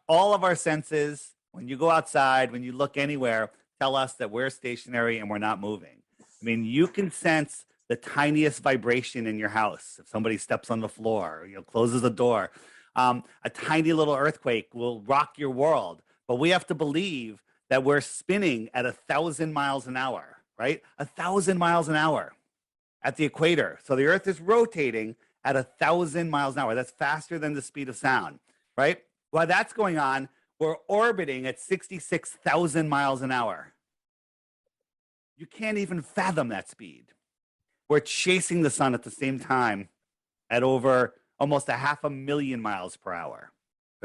all of our senses, when you go outside, when you look anywhere, tell us that we're stationary and we're not moving. I mean, you can sense the tiniest vibration in your house. If somebody steps on the floor, closes a door, a tiny little earthquake will rock your world. But we have to believe that we're spinning at 1,000 miles an hour, right? 1,000 miles an hour at the equator. So the Earth is rotating at 1,000 miles an hour. That's faster than the speed of sound, right? While that's going on, we're orbiting at 66,000 miles an hour. You can't even fathom that speed. We're chasing the sun at the same time at over almost 500,000 miles per hour,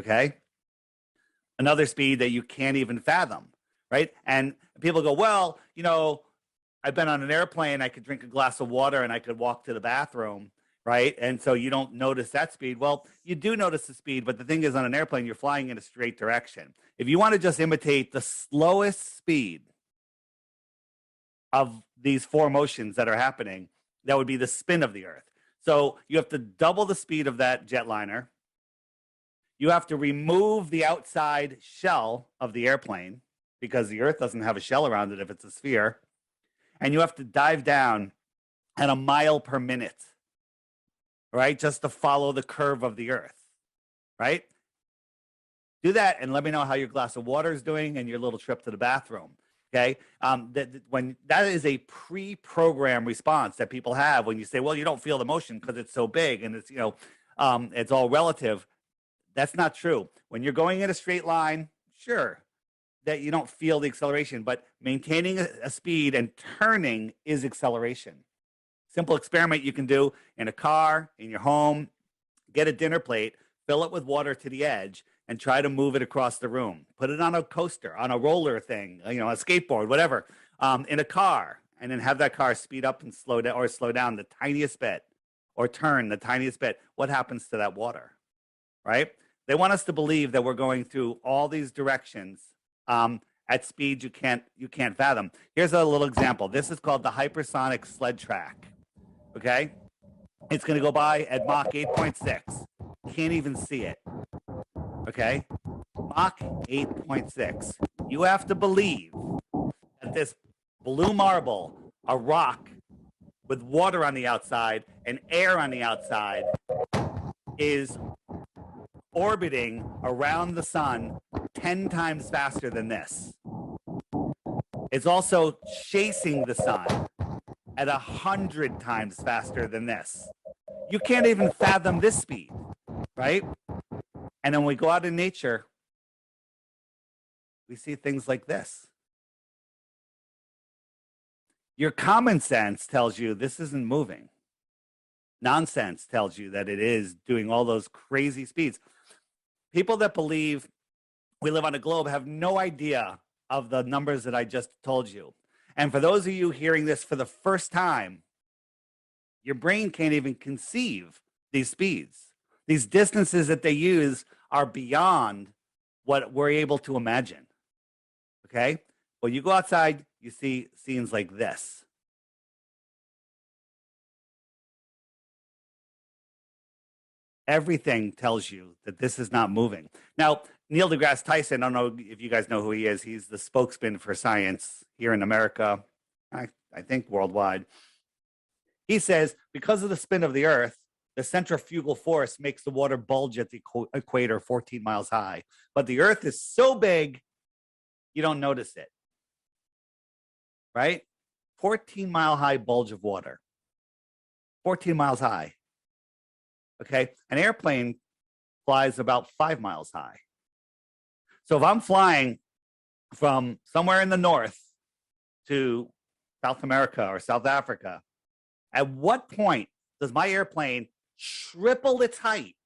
okay? Another speed that you can't even fathom, right? And people go, well, I've been on an airplane, I could drink a glass of water and I could walk to the bathroom, right? And so you don't notice that speed. Well, you do notice the speed, but the thing is, on an airplane, you're flying in a straight direction. If you want to just imitate the slowest speed of these four motions that are happening, that would be the spin of the Earth. So you have to double the speed of that jetliner. You have to remove the outside shell of the airplane because the Earth doesn't have a shell around it if it's a sphere. And you have to dive down at 1 mile per minute, right? Just to follow the curve of the Earth, right? Do that and let me know how your glass of water is doing and your little trip to the bathroom. Okay. When that is a pre-programmed response that people have when you say, well, you don't feel the motion because it's so big and it's, it's all relative. That's not true. When you're going in a straight line, sure, that you don't feel the acceleration, but maintaining a speed and turning is acceleration. Simple experiment you can do in a car, in your home, get a dinner plate, fill it with water to the edge, and try to move it across the room. Put it on a coaster, on a roller thing, a skateboard, whatever, in a car, and then have that car speed up and slow down, or slow down the tiniest bit, or turn the tiniest bit. What happens to that water, right? They want us to believe that we're going through all these directions at speeds you can't fathom. Here's a little example. This is called the hypersonic sled track. Okay, it's going to go by at Mach 8.6. Can't even see it. Okay, Mach 8.6. You have to believe that this blue marble, a rock with water on the outside and air on the outside, is orbiting around the sun 10 times faster than this. It's also chasing the sun at 100 times faster than this. You can't even fathom this speed, right? And then when we go out in nature, we see things like this. Your common sense tells you this isn't moving. Nonsense tells you that it is doing all those crazy speeds. People that believe we live on a globe have no idea of the numbers that I just told you. And for those of you hearing this for the first time, your brain can't even conceive these speeds. These distances that they use are beyond what we're able to imagine. Okay? When you go outside, you see scenes like this. Everything tells you that this is not moving. Now, Neil deGrasse Tyson, I don't know if you guys know who he is. He's the spokesman for science here in America, I think worldwide. He says, because of the spin of the Earth, the centrifugal force makes the water bulge at the equator 14 miles high. But the Earth is so big, you don't notice it. Right? 14-mile high bulge of water. 14 miles high. Okay? An airplane flies about 5 miles high. So if I'm flying from somewhere in the north to South America or South Africa, at what point does my airplane triple its height,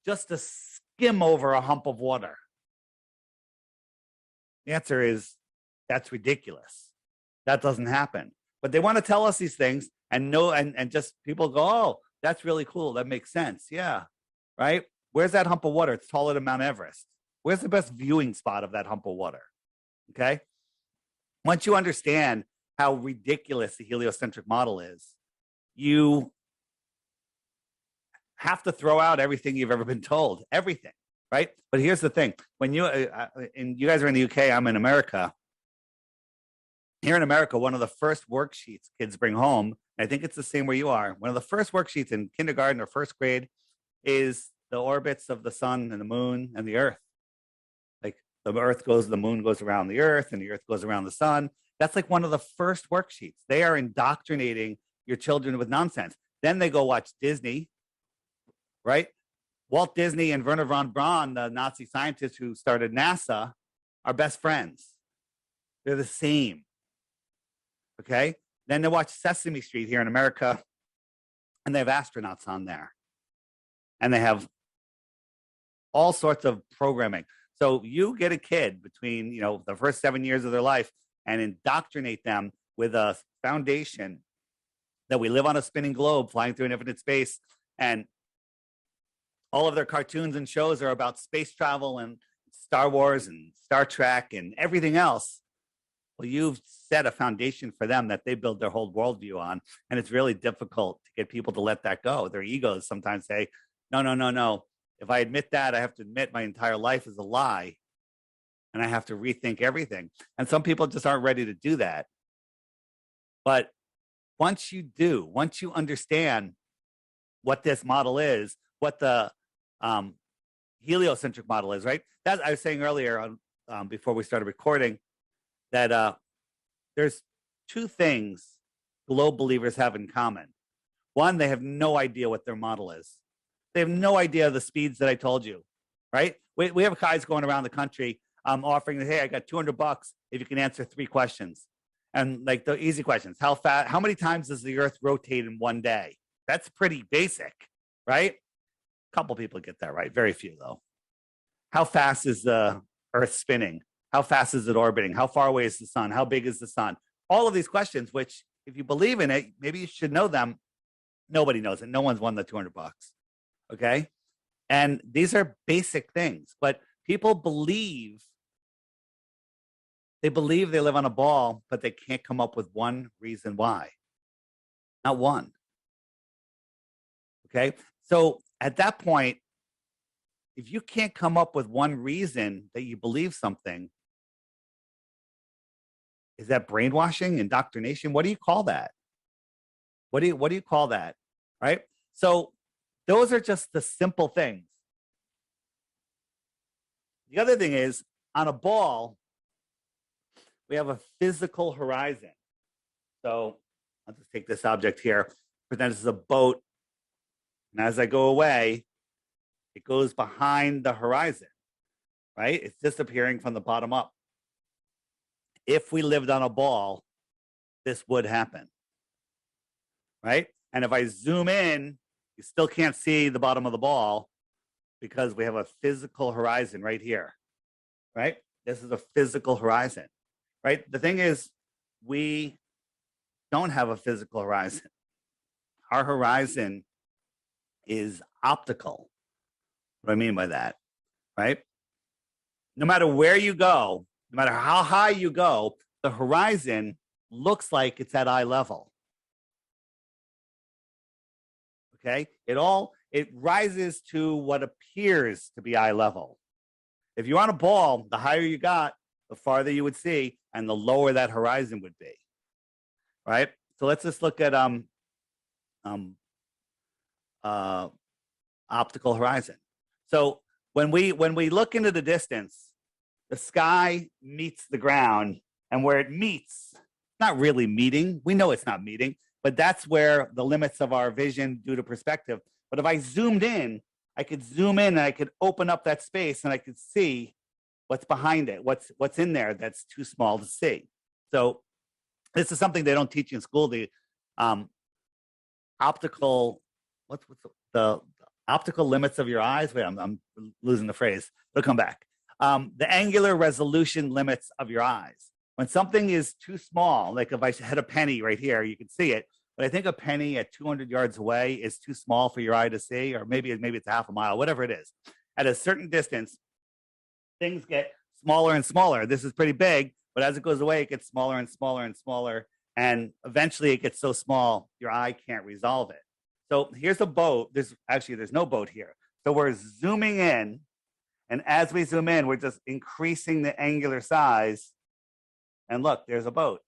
just to skim over a hump of water? The answer is that's ridiculous. That doesn't happen. But they want to tell us these things and just people go, oh, that's really cool. That makes sense. Yeah. Right? Where's that hump of water? It's taller than Mount Everest. Where's the best viewing spot of that hump of water? Okay. Once you understand how ridiculous the heliocentric model is, you have to throw out everything you've ever been told. Everything. right? But here's the thing: when you and you guys are in the UK, I'm in America. Here in America, one of the first worksheets kids bring home, I think it's the same where you are. One of the first worksheets in kindergarten or first grade is the orbits of the sun and the moon and the earth. Like the earth goes, the moon goes around the earth and the earth goes around the sun. That's like one of the first worksheets. They are indoctrinating your children with nonsense. Then they go watch Disney, right? Walt Disney and Werner von Braun, the Nazi scientist who started NASA, are best friends. They're the same. Okay. Then they watch Sesame Street here in America, and they have astronauts on there. And they have all sorts of programming. So you get a kid between, the first 7 years of their life and indoctrinate them with a foundation that we live on a spinning globe flying through an infinite space. And all of their cartoons and shows are about space travel and Star Wars and Star Trek and everything else. Well, you've set a foundation for them that they build their whole worldview on. And it's really difficult to get people to let that go. Their egos sometimes say, no. If I admit that, I have to admit my entire life is a lie. And I have to rethink everything. And some people just aren't ready to do that. But once you do, once you understand what this model is, what the heliocentric model is, right? That I was saying earlier on, before we started recording, that there's two things globe believers have in common. One, they have no idea what their model is. They have no idea the speeds that I told you, right? We have guys going around the country offering, hey, I got $200 if you can answer 3 questions. And like the easy questions, how many times does the earth rotate in one day? That's pretty basic, right? A couple people get that right, very few though. How fast is the earth spinning? How fast is it orbiting? How far away is the sun? How big is the sun? All of these questions, which if you believe in it, maybe you should know them. Nobody knows it. No one's won the $200. Okay. And these are basic things, but people believe they live on a ball, but they can't come up with one reason why. Not one. Okay. So at that point, if you can't come up with one reason that you believe something, is that brainwashing, indoctrination? What do you call that? What do you call that? Right? So those are just the simple things. The other thing is, on a ball, we have a physical horizon. So I'll just take this object here, pretend this is a boat. And as I go away, it goes behind the horizon, right? It's disappearing from the bottom up. If we lived on a ball, this would happen, right? And if I zoom in, you still can't see the bottom of the ball because we have a physical horizon right here, right? This is a physical horizon, right? The thing is, we don't have a physical horizon. Our horizon is optical. What do I mean by that, right? No matter where you go, no matter how high you go, the horizon looks like it's at eye level. Okay, it rises to what appears to be eye level. If you're on a ball, the higher you got, the farther you would see, and the lower that horizon would be. Right? So let's just look at optical horizon. So when we look into the distance, the sky meets the ground, and where it meets, not really meeting. We know it's not meeting, but that's where the limits of our vision due to perspective. But if I zoomed in, I could zoom in and I could open up that space and I could see what's behind it, what's in there that's too small to see. So this is something they don't teach in school. The optical, what's the optical limits of your eyes? Wait, I'm losing the phrase. It'll come back. The angular resolution limits of your eyes. When something is too small, like if I had a penny right here, you can see it. But I think a penny at 200 yards away is too small for your eye to see, or maybe it's half a mile, whatever it is. At a certain distance, things get smaller and smaller. This is pretty big, but as it goes away, it gets smaller and smaller and smaller. And eventually it gets so small, your eye can't resolve it. So here's a boat. There's no boat here. So we're zooming in, And as we zoom in, we're just increasing the angular size. And look, there's a boat.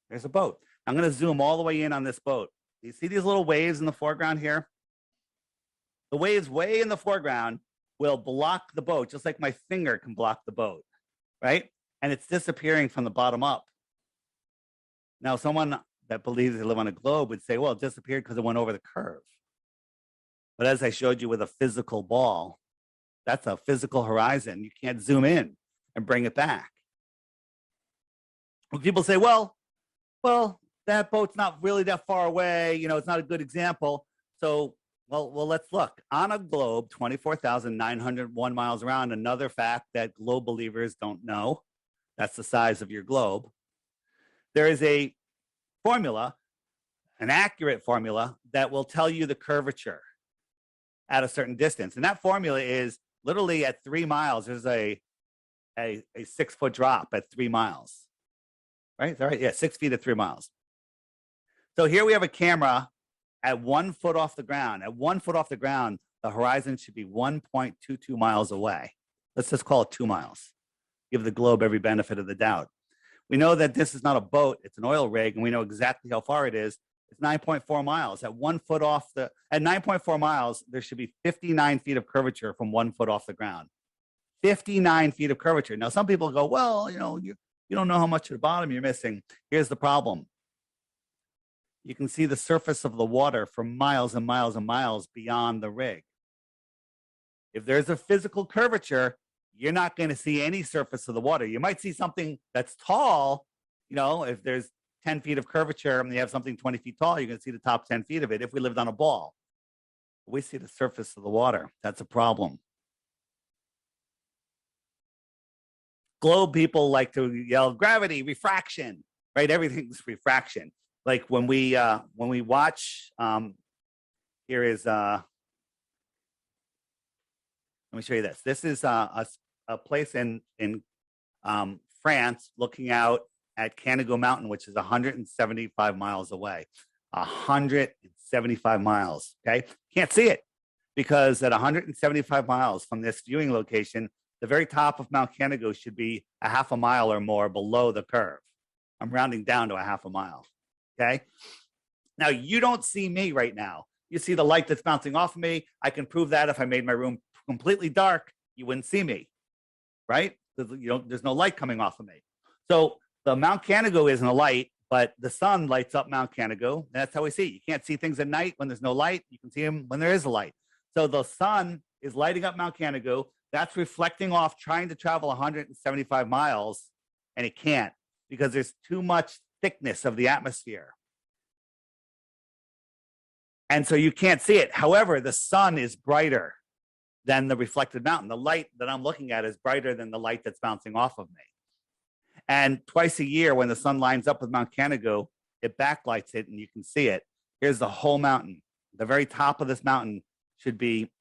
There's a boat. I'm going to zoom all the way in on this boat. You see these little waves in the foreground here? The waves way in the foreground will block the boat, just like my finger can block the boat, right? And it's disappearing from the bottom up. Now, someone that believes they live on a globe would say, well, it disappeared because it went over the curve. But as I showed you with a physical ball, that's a physical horizon. You can't zoom in and bring it back. When people say, well, that boat's not really that far away, you know, it's not a good example. So, well, let's look. On a globe, 24,901 miles around, another fact that globe believers don't know, that's the size of your globe. There is a formula, an accurate formula, that will tell you the curvature at a certain distance. And that formula is literally at 3 miles, there's a 6-foot drop at 3 miles, right? Is that right? Yeah, 6 feet at 3 miles. So here we have a camera at 1 foot off the ground. At 1 foot off the ground, the horizon should be 1.22 miles away. Let's just call it 2 miles. Give the globe every benefit of the doubt. We know that this is not a boat, it's an oil rig, and we know exactly how far it is. It's 9.4 miles. At 1 foot off at 9.4 miles, there should be 59 feet of curvature from 1 foot off the ground. 59 feet of curvature. Now, some people go, well, you know, you don't know how much at the bottom you're missing. Here's the problem. You can see the surface of the water for miles and miles and miles beyond the rig. If there's a physical curvature, you're not going to see any surface of the water. You might see something that's tall, you know, if there's 10 feet of curvature and you have something 20 feet tall, you're going to see the top 10 feet of it if we lived on a ball. We see the surface of the water. That's a problem. Globe people like to yell gravity, refraction, right? Everything's refraction. Like when we watch, here is, let me show you this. This is a place in France looking out at Canigou Mountain, which is 175 miles away. 175 miles, okay? Can't see it because at 175 miles from this viewing location, the very top of Mount Canigou should be a half a mile or more below the curve. I'm rounding down to a half a mile, okay? Now, you don't see me right now. You see the light that's bouncing off of me. I can prove that if I made my room completely dark, you wouldn't see me, right? There's no light coming off of me. So the Mount Canigou isn't a light, but the sun lights up Mount Canigou. That's how we see. You can't see things at night when there's no light. You can see them when there is a light. So the sun is lighting up Mount Canigou. That's reflecting off, trying to travel 175 miles, and it can't because there's too much thickness of the atmosphere. And so you can't see it. However, the sun is brighter than the reflected mountain. The light that I'm looking at is brighter than the light that's bouncing off of me. And twice a year, when the sun lines up with Mount Canigou, it backlights it and you can see it. Here's the whole mountain. The very top of this mountain should be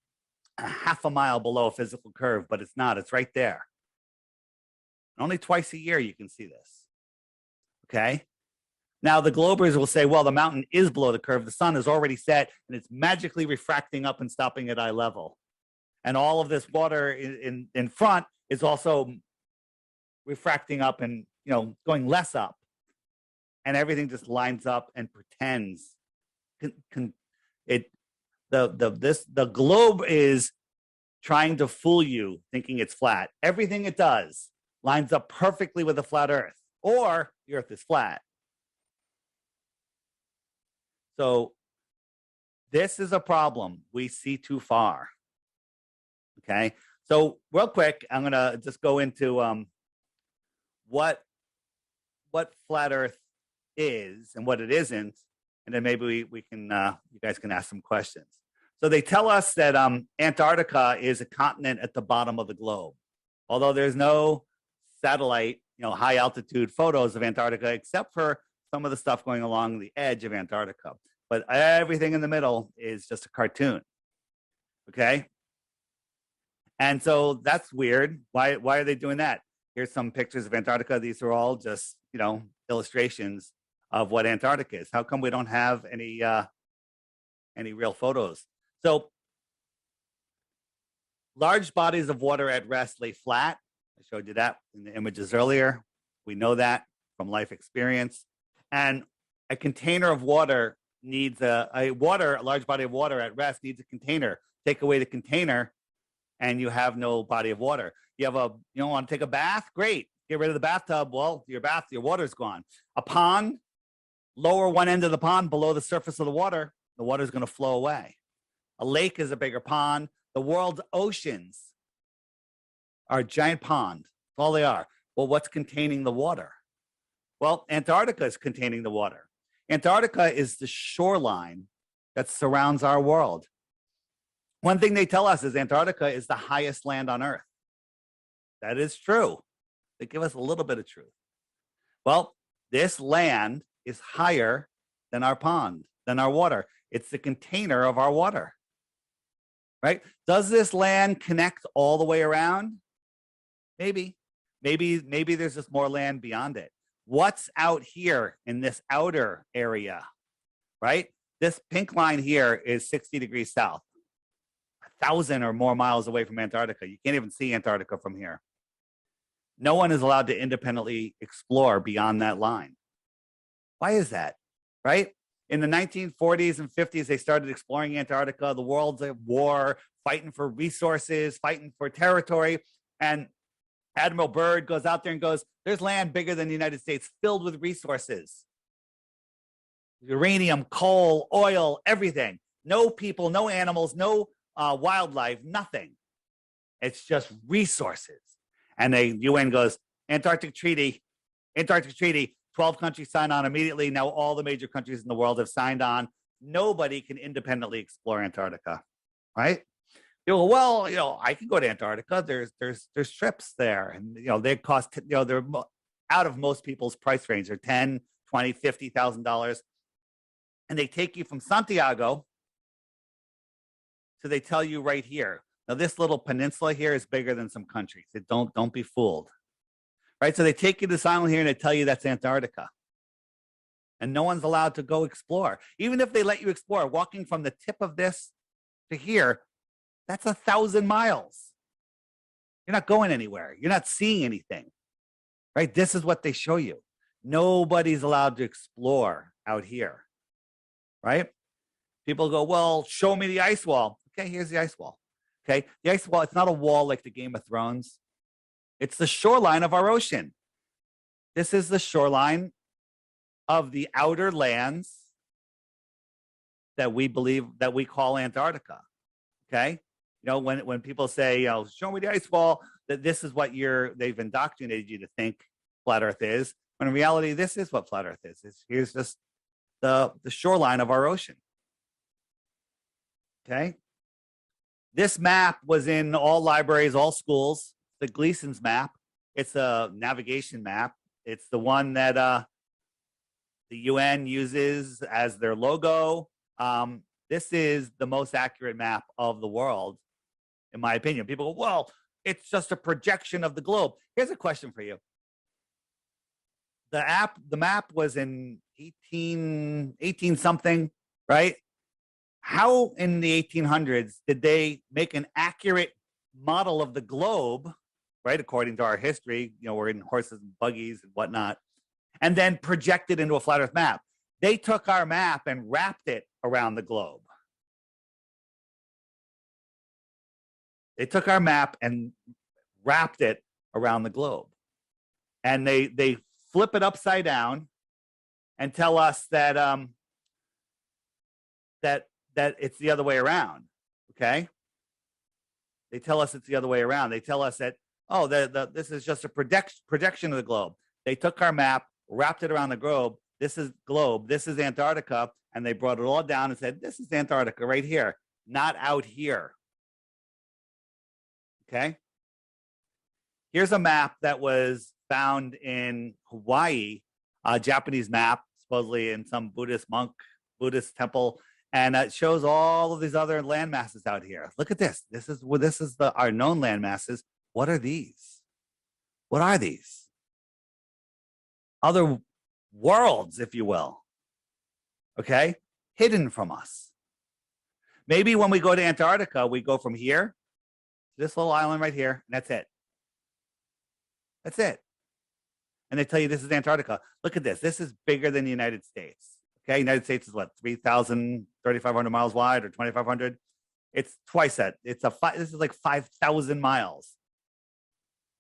a half a mile below a physical curve, but it's not. It's right there. Only twice a year you can see this. Okay? Now, the globers will say, well, the mountain is below the curve. The sun is already set, and it's magically refracting up and stopping at eye level. And all of this water in front is also refracting up and, you know, going less up. And everything just lines up and pretends. The globe is trying to fool you, thinking it's flat. Everything it does lines up perfectly with a flat Earth, or the Earth is flat. So this is a problem. We see too far. Okay. So real quick, I'm going to just go into what flat Earth is and what it isn't. And then maybe we can, you guys can ask some questions. So they tell us that Antarctica is a continent at the bottom of the globe. Although there's no satellite, you know, high altitude photos of Antarctica, except for some of the stuff going along the edge of Antarctica. But everything in the middle is just a cartoon. Okay. And so that's weird. Why are they doing that? Here's some pictures of Antarctica. These are all just, you know, illustrations of what Antarctica is. How come we don't have any real photos? So Large bodies of water at rest lay flat. I showed you that in the images earlier. We know that from life experience. And a container of water needs a large body of water at rest needs a container. Take away the container and you have no body of water. You don't want to take a bath? Great. Get rid of the bathtub. Well, your water's gone. A pond, lower one end of the pond below the surface of the water is going to flow away. A lake is a bigger pond. The world's oceans are a giant pond. That's all they are. Well, what's containing the water? Well, Antarctica is containing the water. Antarctica is the shoreline that surrounds our world. One thing they tell us is Antarctica is the highest land on Earth. That is true. They give us a little bit of truth. Well, this land is higher than our pond, than our water. It's the container of our water, right? Does this land connect all the way around? Maybe there's just more land beyond it. What's out here in this outer area, right? This pink line here is 60 degrees south, 1,000 or more miles away from Antarctica. You can't even see Antarctica from here. No one is allowed to independently explore beyond that line. Why is that, right? In the 1940s and 50s, they started exploring Antarctica. The world's at war, fighting for resources, fighting for territory. And Admiral Byrd goes out there and goes, there's land bigger than the United States filled with resources. Uranium, coal, oil, everything. No people, no animals, no wildlife, nothing. It's just resources. And the UN goes, Antarctic Treaty, 12 countries sign on immediately. Now all the major countries in the world have signed on. Nobody can independently explore Antarctica, right? You go, well, I can go to Antarctica. There's trips there, and they cost, they're out of most people's price range. They're $10,000, $20,000, $50,000, and they take you from Santiago. So they tell you right here. Now this little peninsula here is bigger than some countries. Don't be fooled, right? So they take you to this island here and they tell you that's Antarctica, and no one's allowed to go explore. Even if they let you explore, walking from the tip of this to here. That's 1,000 miles. You're not going anywhere. You're not seeing anything, right? This is what they show you. Nobody's allowed to explore out here, right? People go, well, show me the ice wall. Okay, here's the ice wall. Okay, the ice wall, it's not a wall like the Game of Thrones. It's the shoreline of our ocean. This is the shoreline of the outer lands that we believe, that we call Antarctica, okay? When people say, show me the ice wall, that this is what they've indoctrinated you to think flat Earth is. When in reality, this is what flat Earth is. Here's just the shoreline of our ocean. Okay. This map was in all libraries, all schools. The Gleason's map. It's a navigation map. It's the one that the UN uses as their logo. This is the most accurate map of the world, in my opinion. People go, well, it's just a projection of the globe. Here's a question for you. The map was in 18 something, right? How in the 1800s did they make an accurate model of the globe, right? According to our history, we're in horses and buggies and whatnot, and then project it into a flat Earth map. They took our map and wrapped it around the globe. They took our map and wrapped it around the globe. And they flip it upside down and tell us that that it's the other way around, okay? They tell us it's the other way around. They tell us that, oh, this is just a projection of the globe. They took our map, wrapped it around the globe. This is Antarctica, and they brought it all down and said, this is Antarctica right here, not out here. Okay? Here's a map that was found in Hawaii, a Japanese map, supposedly in some Buddhist temple, and it shows all of these other land masses out here. Look at this. This is our known land masses. What are these? What are these? Other worlds, if you will. Okay? Hidden from us. Maybe when we go to Antarctica, we go from here to this little island right here, and that's it. That's it. And they tell you this is Antarctica. Look at this. This is bigger than the United States. Okay, United States is what, 3,500 miles wide or 2,500? It's twice that. This is like 5,000 miles.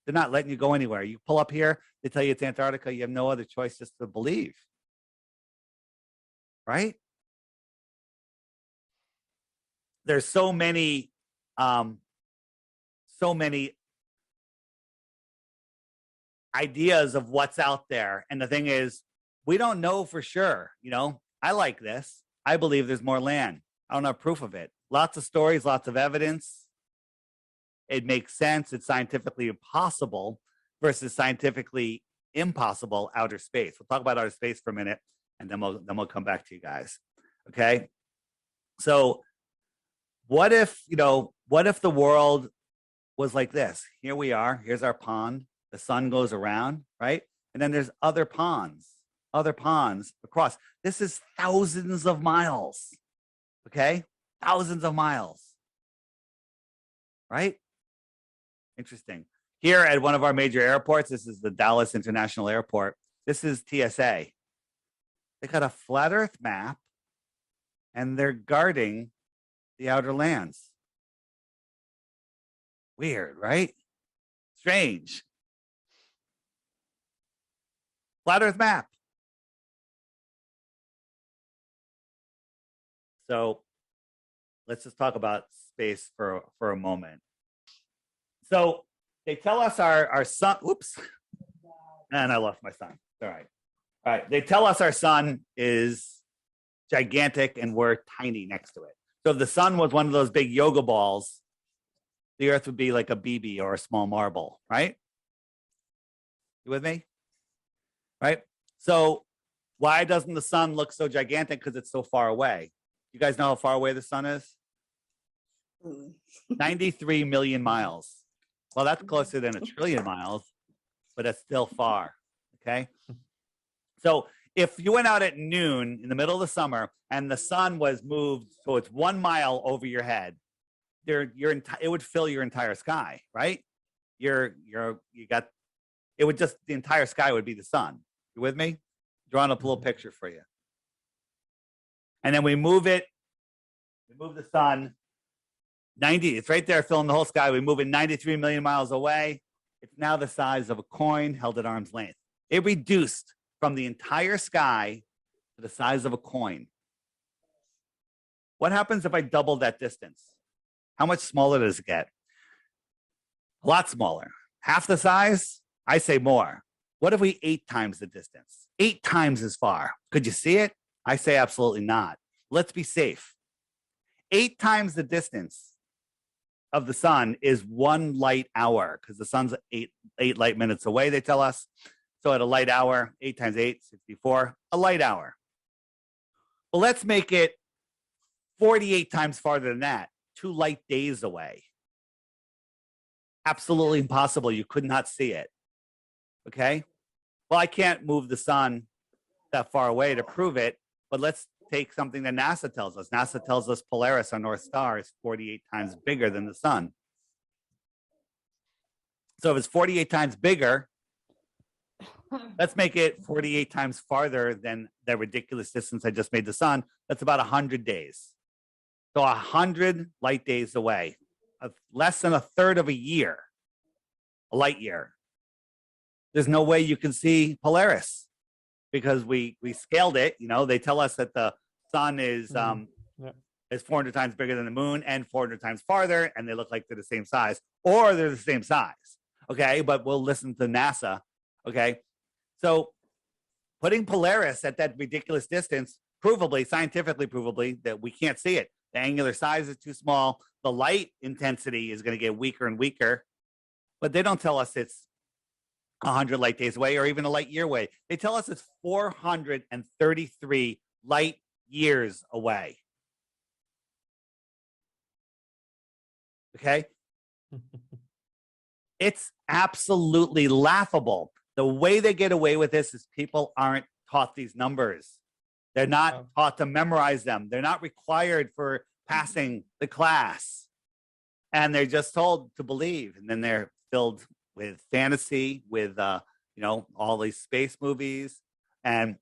They're not letting you go anywhere. You pull up here, they tell you it's Antarctica. You have no other choice just to believe. Right? There's so many ideas of what's out there. And the thing is, we don't know for sure. You know, I like this. I believe there's more land. I don't have proof of it. Lots of stories, lots of evidence. It makes sense. It's scientifically possible versus scientifically impossible outer space. We'll talk about outer space for a minute, and then we'll come back to you guys. Okay. So what if the world was like this? Here we are. Here's our pond. The sun goes around, right? And then there's other ponds across. This is thousands of miles. Okay? Thousands of miles. Right? Interesting. Here at one of our major airports, this is the Dallas International Airport. This is TSA. They got a flat earth map and they're guarding the outer lands. Weird, right? Strange. Flat earth map. So let's just talk about space for a moment. So they tell us our sun, oops, and I lost my son. All right. They tell us our sun is gigantic and we're tiny next to it. So if the sun was one of those big yoga balls, the earth would be like a BB or a small marble, right? You with me? Right? So why doesn't the sun look so gigantic? Because it's so far away. You guys know how far away the sun is? 93 million miles. Well, that's closer than 1 trillion miles, but it's still far. Okay. So if you went out at noon in the middle of the summer and the sun was moved so it's 1 mile over your head, it would fill your entire sky, right? The entire sky would be the sun. You with me? Drawing up a little picture for you. And then we move the sun 90, it's right there filling the whole sky. We move it 93 million miles away. It's now the size of a coin held at arm's length. It reduced from the entire sky to the size of a coin. What happens if I double that distance? How much smaller does it get? A lot smaller. Half the size? I say more. What if we 8 times the distance? 8 times as far. Could you see it? I say absolutely not. Let's be safe. 8 times the distance of the sun is 1 light hour, because the sun's 8 light minutes away, they tell us. So at a light hour, 8 times 8, 64, a light hour. Well, let's make it 48 times farther than that, 2 light days away. Absolutely impossible. You could not see it. Okay? Well, I can't move the sun that far away to prove it, but let's take something that NASA tells us. NASA tells us Polaris, our North Star, is 48 times bigger than the sun. So if it's 48 times bigger, let's make it 48 times farther than the ridiculous distance I just made the sun. That's about 100 days. So 100 light days away, less than a third of a year, a light year. There's no way you can see Polaris because we scaled it. You know, they tell us that the sun is 400 times bigger than the moon and 400 times farther, and they look like they're the same size, or they're the same size. Okay, but we'll listen to NASA. Okay, so putting Polaris at that ridiculous distance, scientifically provably, that we can't see it. The angular size is too small. The light intensity is going to get weaker and weaker, but they don't tell us it's 100 light days away or even a light year away. They tell us it's 433 light years away. Okay? It's absolutely laughable. The way they get away with this is people aren't taught these numbers. They're not taught to memorize them. They're not required for passing the class. and they're just told to believe, and then they're filled with fantasy, with all these space movies, and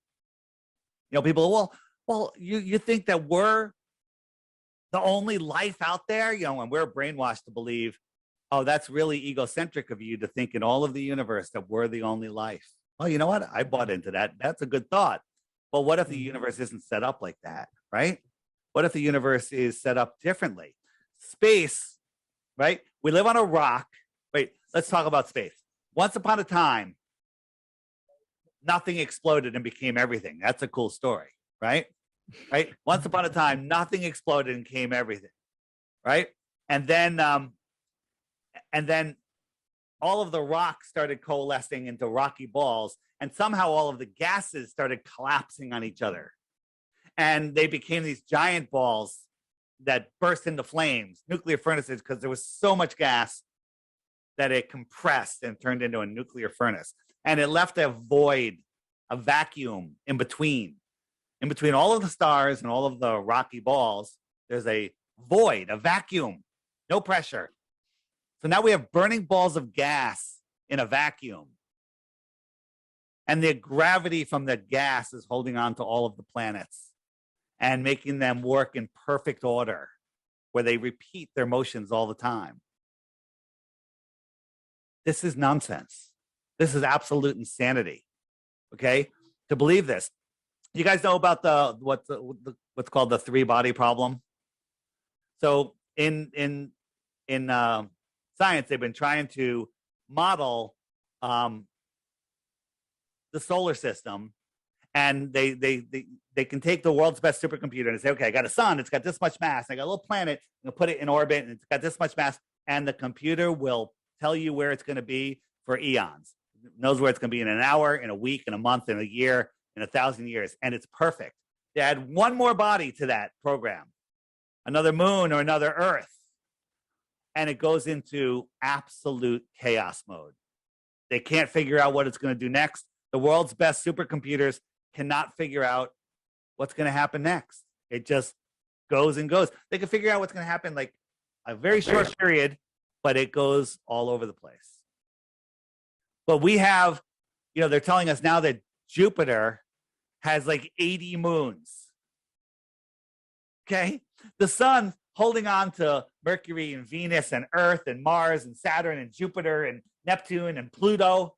people, well, you think that we're the only life out there, and we're brainwashed to believe, oh, that's really egocentric of you to think in all of the universe that we're the only life. Well, you know what? I bought into that. That's a good thought. But what if the universe isn't set up like that, right? What if the universe is set up differently? Space, right? We live on a rock. Wait, let's talk about space. Once upon a time, nothing exploded and became everything. That's a cool story, right? Right? Once upon a time, nothing exploded and became everything, right? And then all of the rocks started coalescing into rocky balls, and somehow all of the gases started collapsing on each other. And they became these giant balls that burst into flames, nuclear furnaces, because there was so much gas that it compressed and turned into a nuclear furnace. And it left a void, a vacuum in between. In between all of the stars and all of the rocky balls, there's a void, a vacuum, no pressure. So now we have burning balls of gas in a vacuum. And the gravity from the gas is holding on to all of the planets and making them work in perfect order, where they repeat their motions all the time. This is nonsense. This is absolute insanity. Okay? To believe this. You guys know about what's called the three-body problem? So in science, they've been trying to model the solar system, and they can take the world's best supercomputer and say, okay, I got a sun, it's got this much mass, I got a little planet, I'm gonna put it in orbit, and it's got this much mass, and the computer will tell you where it's going to be for eons. It knows where it's going to be in an hour, in a week, in a month, in a year, in 1,000 years, and it's perfect. They add one more body to that program, another moon or another Earth, and it goes into absolute chaos mode. They can't figure out what it's going to do next. The world's best supercomputers cannot figure out what's going to happen next. It just goes and goes. They can figure out what's going to happen like a very short period, but it goes all over the place. But we have, they're telling us now that Jupiter has like 80 moons. Okay? The sun holding on to Mercury and Venus and Earth and Mars and Saturn and Jupiter and Neptune and Pluto,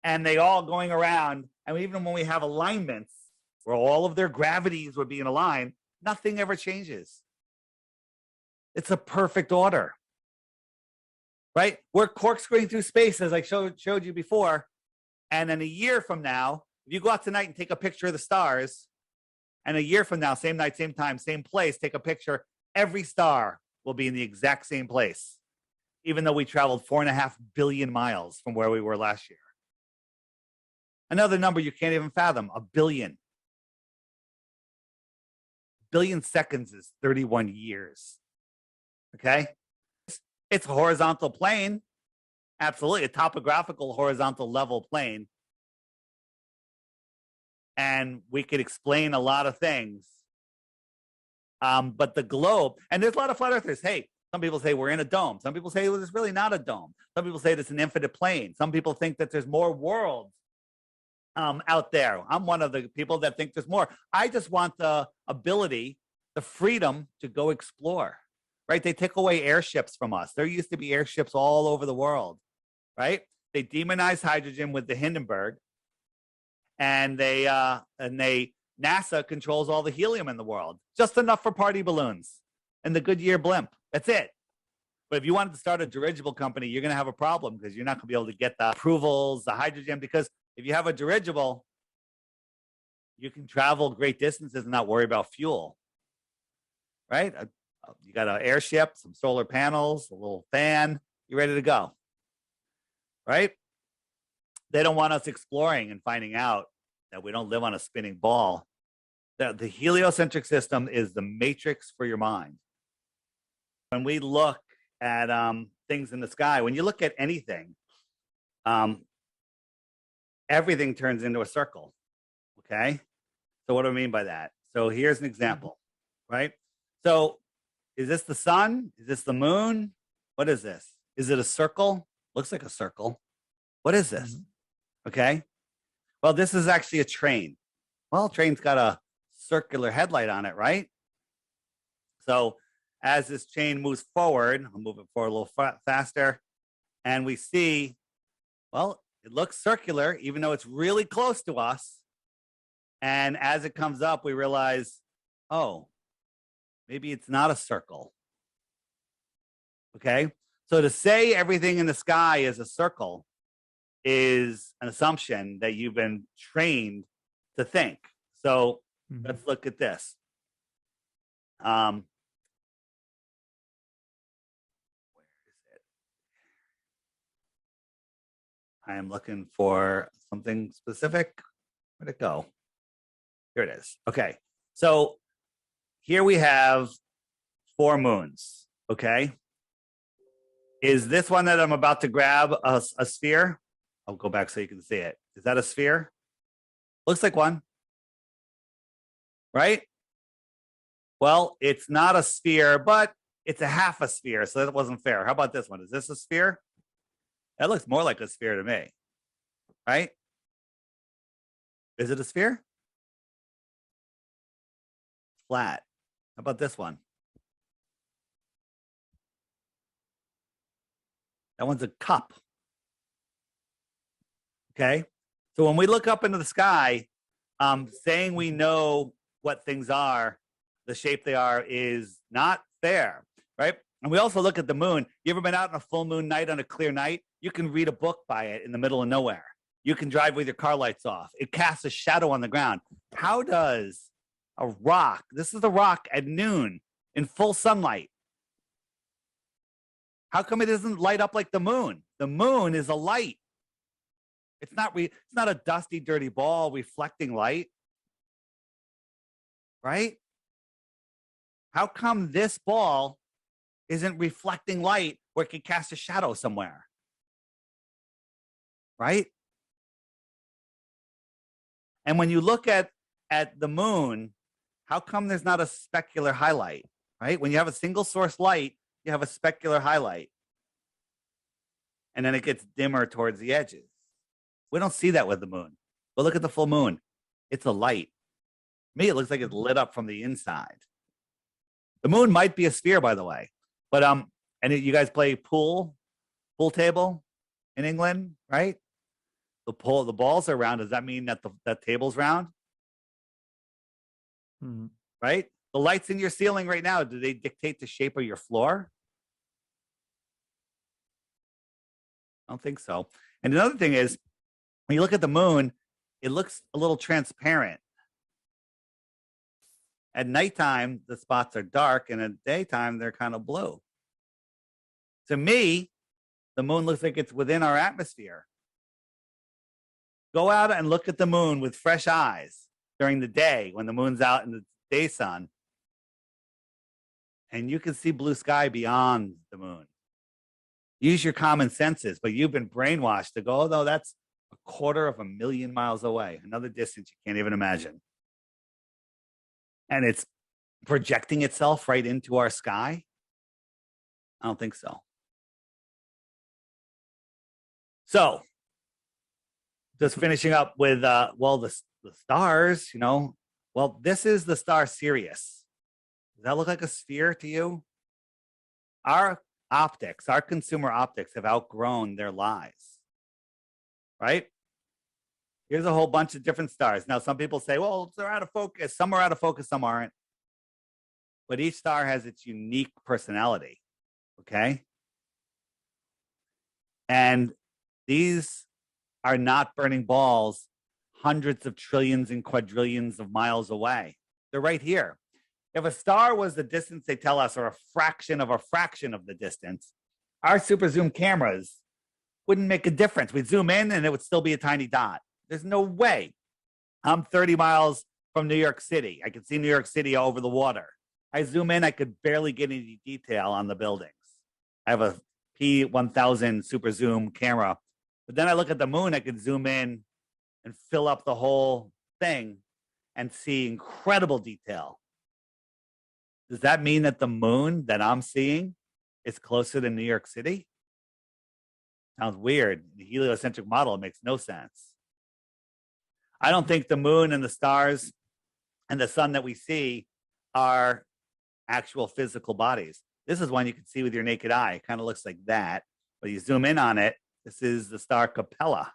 and they all going around. And even when we have alignments where all of their gravities would be in a line, nothing ever changes. It's a perfect order, right? We're corkscrewing through space, as I showed you before. And then a year from now, if you go out tonight and take a picture of the stars, and a year from now, same night, same time, same place, take a picture, every star will be in the exact same place, even though we traveled 4.5 billion miles from where we were last year. Another number you can't even fathom, 1 billion. 1 billion seconds is 31 years. Okay? It's a horizontal plane. Absolutely, a topographical horizontal level plane. And we could explain a lot of things. But the globe, and there's a lot of flat earthers. Hey, some people say we're in a dome. Some people say well, it's really not a dome. Some people say it's an infinite plane. Some people think that there's more worlds out there. I'm one of the people that think there's more. I just want the ability, the freedom to go explore, right? They took away airships from us. There used to be airships all over the world, right? They demonized hydrogen with the Hindenburg, and NASA controls all the helium in the world, just enough for party balloons and the Goodyear blimp. That's it. But if you wanted to start a dirigible company, you're going to have a problem because you're not going to be able to get the approvals, the hydrogen, because if you have a dirigible, you can travel great distances and not worry about fuel, right? You got an airship, some solar panels, a little fan, you're ready to go, right? They don't want us exploring and finding out that we don't live on a spinning ball. The heliocentric system is the matrix for your mind. When we look at things in the sky, when you look at anything, everything turns into a circle, okay? So what do I mean by that? So here's an example, right? So is this the sun? Is this the moon? What is this? Is it a circle? Looks like a circle. What is this? Okay. Well, this is actually a train. Well, train's got a circular headlight on it, right? So as this train moves forward, I'll move it forward a little faster, and we see, well, it looks circular, even though it's really close to us. And as it comes up, we realize, oh, maybe it's not a circle. Okay. So to say everything in the sky is a circle is an assumption that you've been trained to think. So let's look at this. Where is it? I am looking for something specific. Where'd it go? Here it is. Okay. So here we have 4 moons. Okay. Is this one that I'm about to grab a sphere? I'll go back so you can see it. Is that a sphere? Looks like one. Right? Well, it's not a sphere, but it's a half a sphere, so that wasn't fair. How about this one? Is this a sphere? That looks more like a sphere to me. Right? Is it a sphere? Flat. How about this one? That one's a cup. Okay. So when we look up into the sky, saying we know what things are, the shape they are, is not fair, right? And we also look at the moon. You ever been out on a full moon night on a clear night? You can read a book by it in the middle of nowhere. You can drive with your car lights off. It casts a shadow on the ground. How does a rock, this is a rock at noon in full sunlight, how come it doesn't light up like the moon? The moon is a light. It's not a dusty, dirty ball reflecting light. Right? How come this ball isn't reflecting light where it can cast a shadow somewhere? Right? And when you look at the moon, how come there's not a specular highlight? Right? When you have a single source light, you have a specular highlight. And then it gets dimmer towards the edges. We don't see that with the moon. But look at the full moon. It's a light. To me, it looks like it's lit up from the inside. The moon might be a sphere, by the way. But you guys play pool table in England, right? The balls are round. Does that mean that that table's round? Right? The lights in your ceiling right now, do they dictate the shape of your floor? I don't think so. And another thing is, when you look at the moon, it looks a little transparent. At nighttime, the spots are dark, and at daytime, they're kind of blue. To me, the moon looks like it's within our atmosphere. Go out and look at the moon with fresh eyes during the day when the moon's out in the day sun, and you can see blue sky beyond the moon. Use your common senses, but you've been brainwashed to go, oh, no, that's 250,000 miles away, another distance you can't even imagine. And it's projecting itself right into our sky? I don't think so. So, just finishing up with, the stars, well, this is the star Sirius. Does that look like a sphere to you? Our consumer optics have outgrown their lies, right? Here's a whole bunch of different stars. Now, some people say, well, they're out of focus. Some are out of focus, some aren't. But each star has its unique personality, okay? And these are not burning balls hundreds of trillions and quadrillions of miles away. They're right here. If a star was the distance they tell us, or a fraction of the distance, our super zoom cameras wouldn't make a difference. We'd zoom in and it would still be a tiny dot. There's no way. I'm 30 miles from New York City. I can see New York City over the water. I zoom in, I could barely get any detail on the buildings. I have a P1000 super zoom camera. But then I look at the moon, I could zoom in and fill up the whole thing and see incredible detail. Does that mean that the moon that I'm seeing is closer to New York City? Sounds weird. The heliocentric model makes no sense. I don't think the moon and the stars and the sun that we see are actual physical bodies. This is one you can see with your naked eye. It kind of looks like that. But you zoom in on it, this is the star Capella.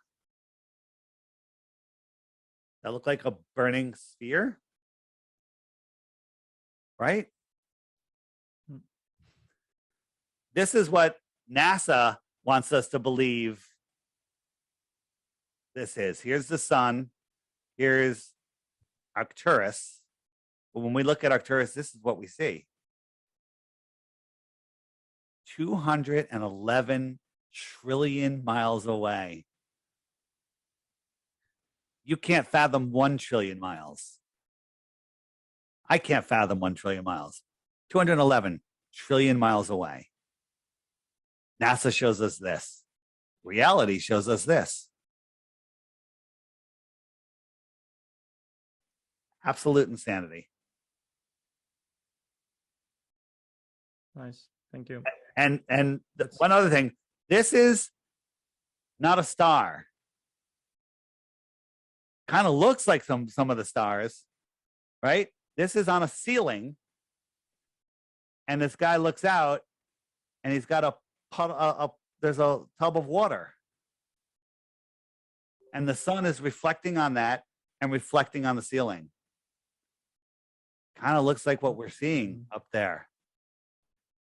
That look like a burning sphere? Right? This is what NASA wants us to believe this is. Here's the sun. Here's Arcturus. But when we look at Arcturus, this is what we see. 211 trillion miles away. You can't fathom 1 trillion miles. I can't fathom 1 trillion miles. 211 trillion miles away. NASA shows us this. Reality shows us this. Absolute insanity. Nice. Thank you. And one other thing, this is not a star. Kind of looks like some of the stars, right? This is on a ceiling, and this guy looks out, and he's got there's a tub of water, and the sun is reflecting on that and reflecting on the ceiling. Kind of looks like what we're seeing up there.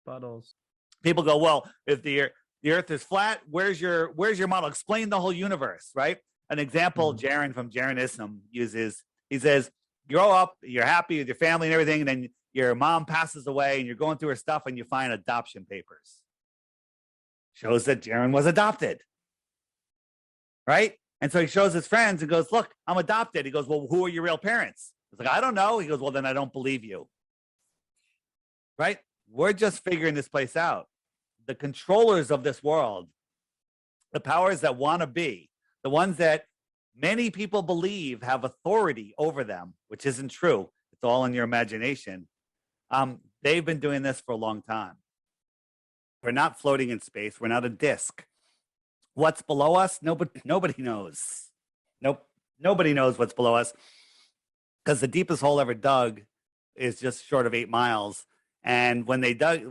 Puddles. People go, well, if the Earth is flat, where's your model? Explain the whole universe, right? An example Jaron from Jaronism uses, he says, you grow up, you're happy with your family and everything, and then your mom passes away and you're going through her stuff and you find adoption papers. Shows that Jaron was adopted, right? And so he shows his friends and goes, look, I'm adopted. He goes, well, who are your real parents? He's like, I don't know. He goes, well, then I don't believe you, right? We're just figuring this place out. The controllers of this world, the powers that want to be, the ones that many people believe have authority over them, which isn't true. It's all in your imagination. They've been doing this for a long time. We're not floating in space. We're not a disk. What's below us? Nobody knows. Nope. Nobody knows what's below us, because the deepest hole ever dug is just short of 8 miles. And when they dug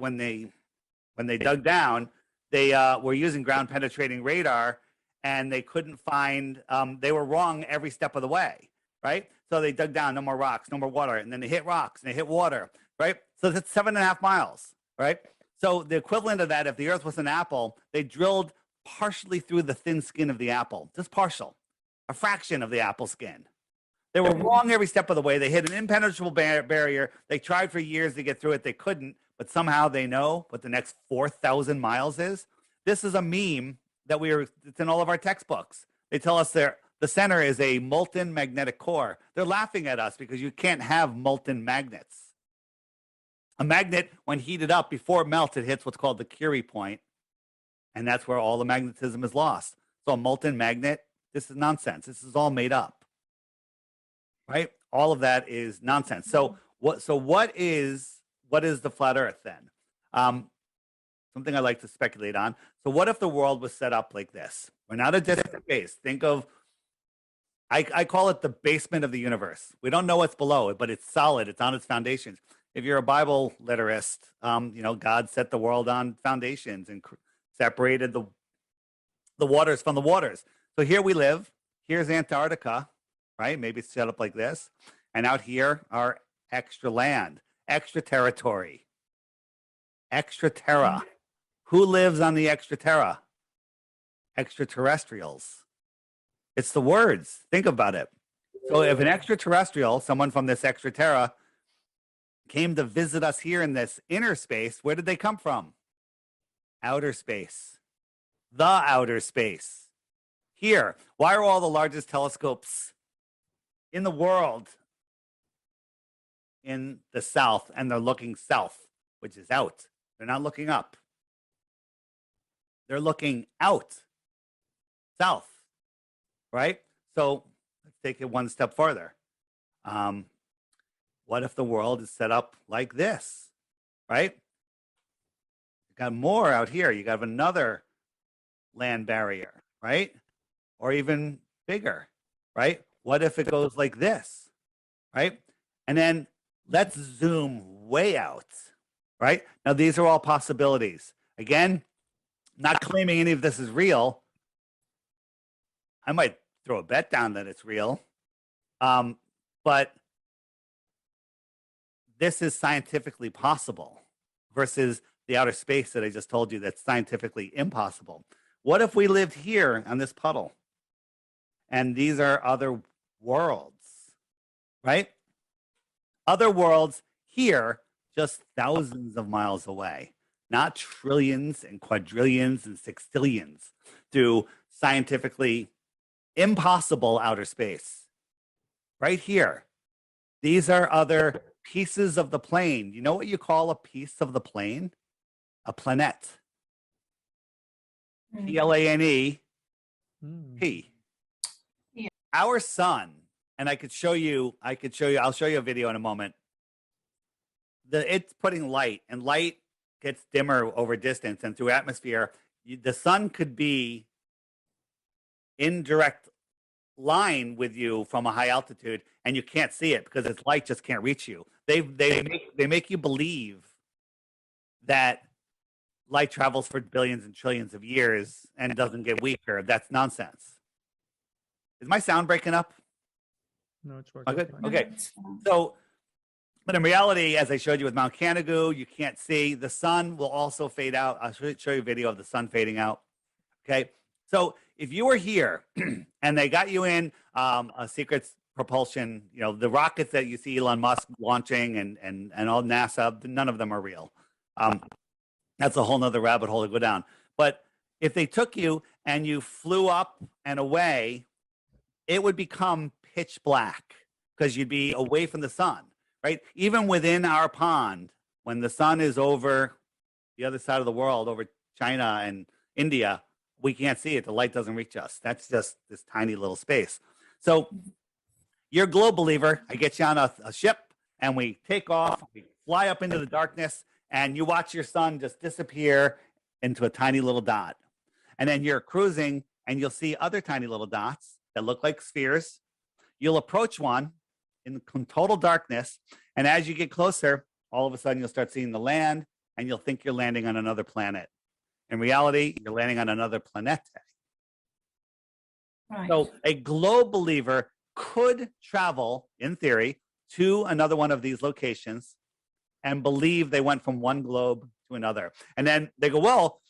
down, they were using ground penetrating radar, and they couldn't find. They were wrong every step of the way, right? So they dug down, no more rocks, no more water, and then they hit rocks and they hit water, right? So that's 7.5 miles, right? So the equivalent of that, if the Earth was an apple, they drilled partially through the thin skin of the apple, just partial, a fraction of the apple skin. They were wrong every step of the way. They hit an impenetrable barrier. They tried for years to get through it. They couldn't, but somehow they know what the next 4,000 miles is. This is a meme that it's in all of our textbooks. They tell us the center is a molten magnetic core. They're laughing at us because you can't have molten magnets. A magnet, when heated up before it melts, it hits what's called the Curie point, and that's where all the magnetism is lost. So a molten magnet, this is nonsense. This is all made up, right? All of that is nonsense. So what is the flat Earth then? Something I like to speculate on. So what if the world was set up like this? We're not a distant space. Think of, I call it the basement of the universe. We don't know what's below it, but it's solid. It's on its foundations. If you're a Bible literist, God set the world on foundations and separated the waters from the waters. So here we live. Here's Antarctica, right? Maybe it's set up like this. And out here are extra land, extra territory, extra terra. Who lives on the extra terra? Extraterrestrials. It's the words. Think about it. So if an extraterrestrial, someone from this extra terra, came to visit us here in this inner space, where did they come from? Outer space. The outer space. Here. Why are all the largest telescopes in the world in the south, and they're looking south, which is out? They're not looking up. They're looking out, south, right? So let's take it one step further. What if the world is set up like this, right? got more out here. You got another land barrier, right? Or even bigger, right? What if it goes like this, right? And then let's zoom way out, right? Now, these are all possibilities. Again, not claiming any of this is real. I might throw a bet down that it's real. But this is scientifically possible versus the outer space that I just told you that's scientifically impossible. What if we lived here on this puddle? And these are other worlds, right? Other worlds here, just thousands of miles away, not trillions and quadrillions and sextillions through scientifically impossible outer space. Right here. These are other pieces of the plane. You know what you call a piece of the plane? A planet. Plane. P. Yeah. Our sun, and I'll show you a video in a moment. It's putting light, and light gets dimmer over distance and through atmosphere. The sun could be in direct line with you from a high altitude, and you can't see it because its light just can't reach you. They make you believe that light travels for billions and trillions of years and doesn't get weaker. That's nonsense. Is my sound breaking up? No, it's Oh, working. good. fine. Okay. So, but in reality, as I showed you with Mount Canigou, you can't see. The sun will also fade out. I'll show you a video of the sun fading out. Okay. So if you were here and they got you in a secret propulsion, you know, the rockets that you see Elon Musk launching and all NASA, none of them are real. That's a whole nother rabbit hole to go down. But if they took you and you flew up and away, it would become pitch black because you'd be away from the sun, right? Even within our pond, when the sun is over the other side of the world, over China and India, we can't see it. The light doesn't reach us. That's just this tiny little space. So you're a globe believer. I get you on a ship and we take off, we fly up into the darkness, and you watch your sun just disappear into a tiny little dot. And then you're cruising and you'll see other tiny little dots that look like spheres. You'll approach one in total darkness. And as you get closer, all of a sudden you'll start seeing the land and you'll think you're landing on another planet. In reality, you're landing on another planet. Right. So a globe believer could travel, in theory, to another one of these locations and believe they went from one globe to another. And then they go, well,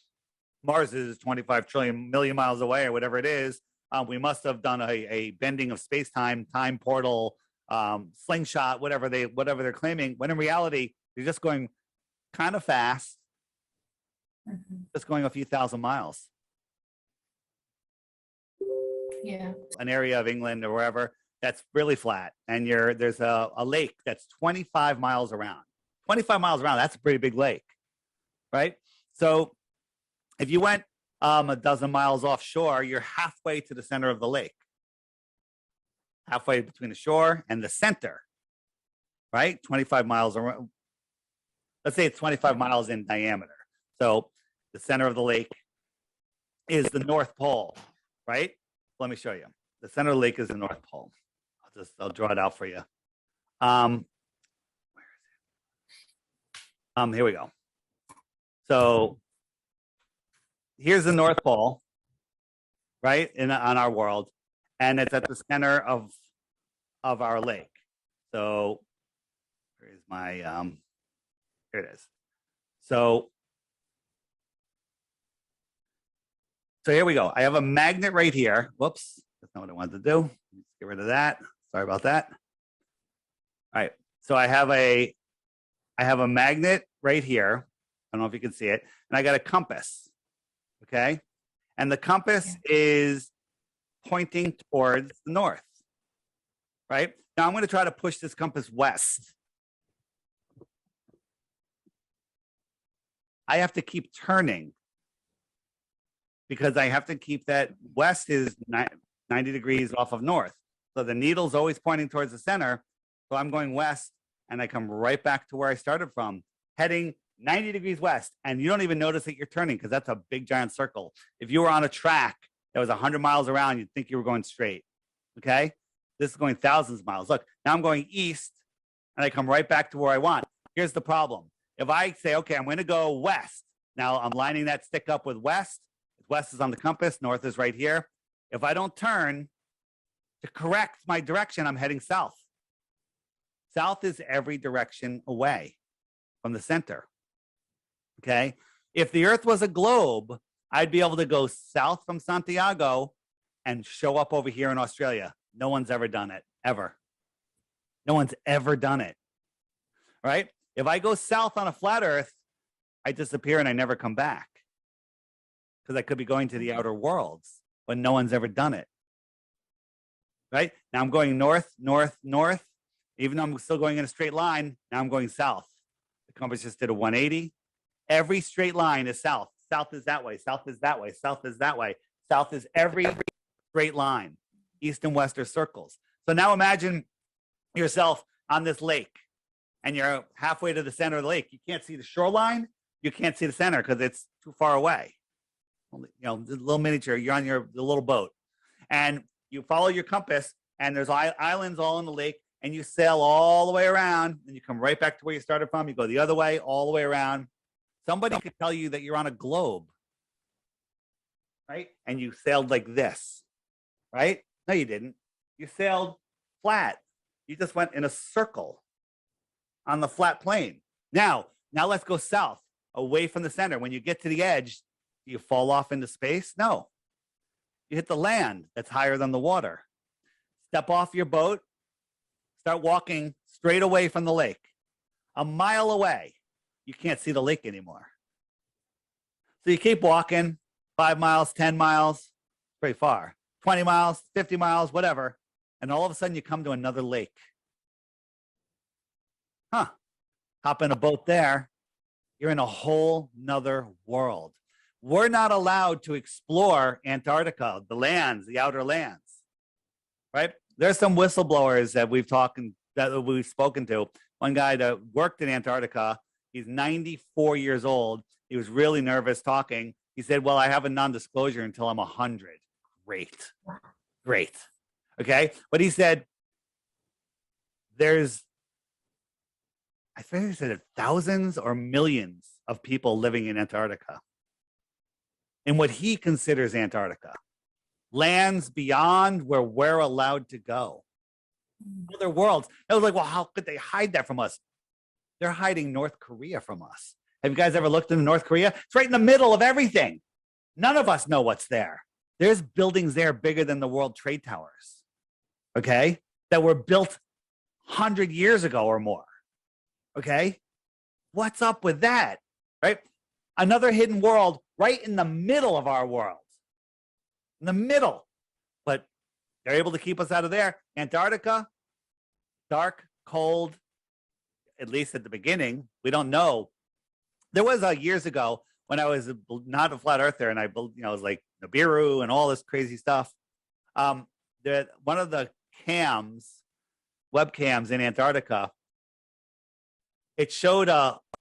Mars is 25 trillion million miles away or whatever it is. We must have done a bending of space-time, time portal, slingshot, whatever they're claiming, when in reality, they're just going kind of fast, just going a few thousand miles. Yeah. An area of England or wherever that's really flat, and there's a lake that's 25 miles around. 25 miles around, that's a pretty big lake, right? So if you went a dozen miles offshore, you're halfway to the center of the lake. Halfway between the shore and the center, right? 25 miles around. Let's say it's 25 miles in diameter. So the center of the lake is the North Pole, right? Let me show you. The center of the lake is the North Pole. I'll draw it out for you. Where is it? Here we go. So here's the North Pole, right, on our world, and it's at the center of our lake. So here's my here it is. So here we go. I have a magnet right here. Whoops, that's not what I wanted to do. Let's get rid of that. Sorry about that. All right. So I have a magnet right here. I don't know if you can see it. And I got a compass. Okay. And the compass is pointing towards the north. Right. Now I'm going to try to push this compass west. I have to keep turning because I have to keep that west is 90 degrees off of north. So the needle's always pointing towards the center. So I'm going west and I come right back to where I started from, heading 90 degrees west, and you don't even notice that you're turning because that's a big giant circle. If you were on a track that was 100 miles around, you'd think you were going straight. Okay. This is going thousands of miles. Look, now I'm going east and I come right back to where I want. Here's the problem. If I say, okay, I'm going to go west, now I'm lining that stick up with west. West is on the compass, north is right here. If I don't turn to correct my direction, I'm heading south. South is every direction away from the center. Okay. If the earth was a globe, I'd be able to go south from Santiago and show up over here in Australia. No one's ever done it, ever. No one's ever done it. Right? If I go south on a flat earth, I disappear and I never come back because I could be going to the outer worlds, but no one's ever done it. Right? Now I'm going north, north, north. Even though I'm still going in a straight line, now I'm going south. The compass just did a 180. Every straight line is south. South is that way. South is that way. South is that way. South is every straight line. East and west are circles. So now imagine yourself on this lake and you're halfway to the center of the lake. You can't see the shoreline. You can't see the center because it's too far away. You know, the little miniature, you're on the little boat and you follow your compass and there's islands all in the lake and you sail all the way around and you come right back to where you started from. You go the other way, all the way around. Somebody could tell you that you're on a globe, right? And you sailed like this, right? No, you didn't. You sailed flat. You just went in a circle on the flat plane. Now let's go south, away from the center. When you get to the edge, do you fall off into space? No. You hit the land that's higher than the water. Step off your boat, start walking straight away from the lake. A mile away, you can't see the lake anymore. So you keep walking 5 miles, 10 miles, pretty far, 20 miles, 50 miles, whatever. And all of a sudden you come to another lake. Hop in a boat there. You're in a whole nother world. We're not allowed to explore Antarctica, the lands, the outer lands, right? There's some whistleblowers that we've spoken to. One guy that worked in Antarctica, he's 94 years old. He was really nervous talking. He said, well, I have a non-disclosure until I'm 100. Great. Okay. But he said, I think he said thousands or millions of people living in Antarctica. In what he considers Antarctica. Lands beyond where we're allowed to go. Other worlds. I was like, well, how could they hide that from us? They're hiding North Korea from us. Have you guys ever looked into North Korea? It's right in the middle of everything. None of us know what's there. There's buildings there bigger than the World Trade Towers, okay, that were built 100 years ago or more, okay? What's up with that, right? Another hidden world right in the middle of our world, in the middle, but they're able to keep us out of there. Antarctica, dark, cold, at least at the beginning. We don't know. There was years ago when I was not a flat earther and I was like Nibiru and all this crazy stuff. One of the webcams in Antarctica, it showed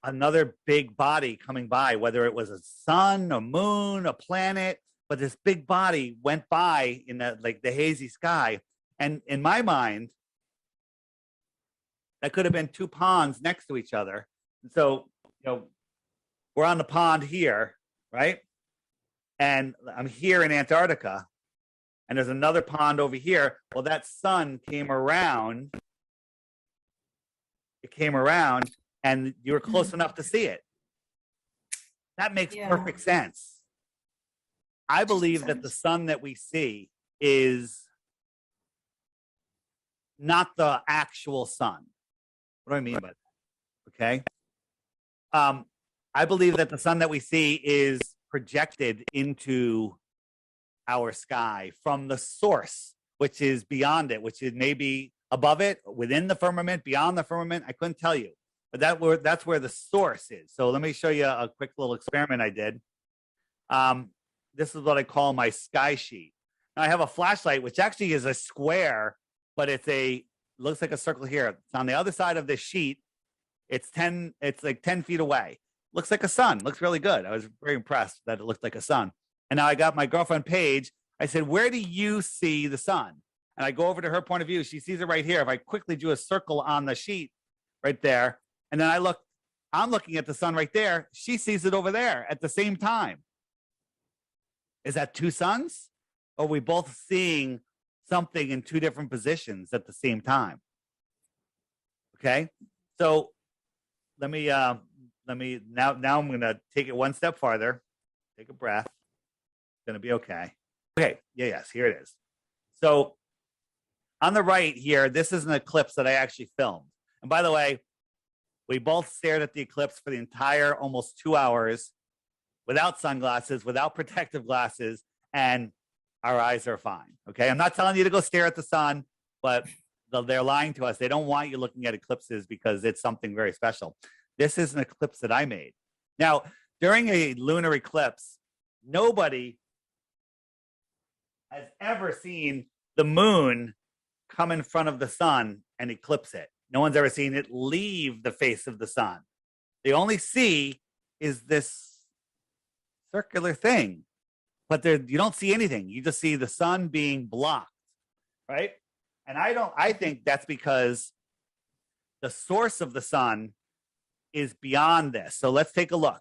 another big body coming by, whether it was a sun, a moon, a planet, but this big body went by in the hazy sky. And in my mind, that could have been two ponds next to each other. And so, we're on the pond here, right? And I'm here in Antarctica, and there's another pond over here. Well, that sun came around. It came around, and you were close enough to see it. That makes perfect sense. I believe that the sun that we see is not the actual sun. What do I mean by that? Okay. I believe that the sun that we see is projected into our sky from the source, which is beyond it, which is maybe above it, within the firmament, beyond the firmament. I couldn't tell you, but that's where the source is. So let me show you a quick little experiment I did. This is what I call my sky sheet. Now I have a flashlight, which actually is a square, but looks like a circle here. It's on the other side of this sheet. It's like 10 feet away. looks like a sun, looks really good. I was very impressed that it looked like a sun. And now I got my girlfriend Paige. I said, where do you see the sun? And I go over to her point of view. She sees it right here. If I quickly drew a circle on the sheet right there, and then I'm looking at the sun right there. She sees it over there at the same time. Is that two suns? Or are we both seeing something in two different positions at the same time? Okay. So let me now I'm going to take it one step farther. Take a breath. It's going to be okay. Okay. Yes, here it is. So on the right here, this is an eclipse that I actually filmed. And by the way, we both stared at the eclipse for the entire almost 2 hours without sunglasses, without protective glasses, and our eyes are fine. Okay. I'm not telling you to go stare at the sun, but they're lying to us. They don't want you looking at eclipses because it's something very special. This is an eclipse that I made. Now, during a lunar eclipse, nobody has ever seen the moon come in front of the sun and eclipse it. No one's ever seen it leave the face of the sun. They only see is this circular thing, but you don't see anything. You just see the sun being blocked, right? And I think that's because the source of the sun is beyond this. So let's take a look.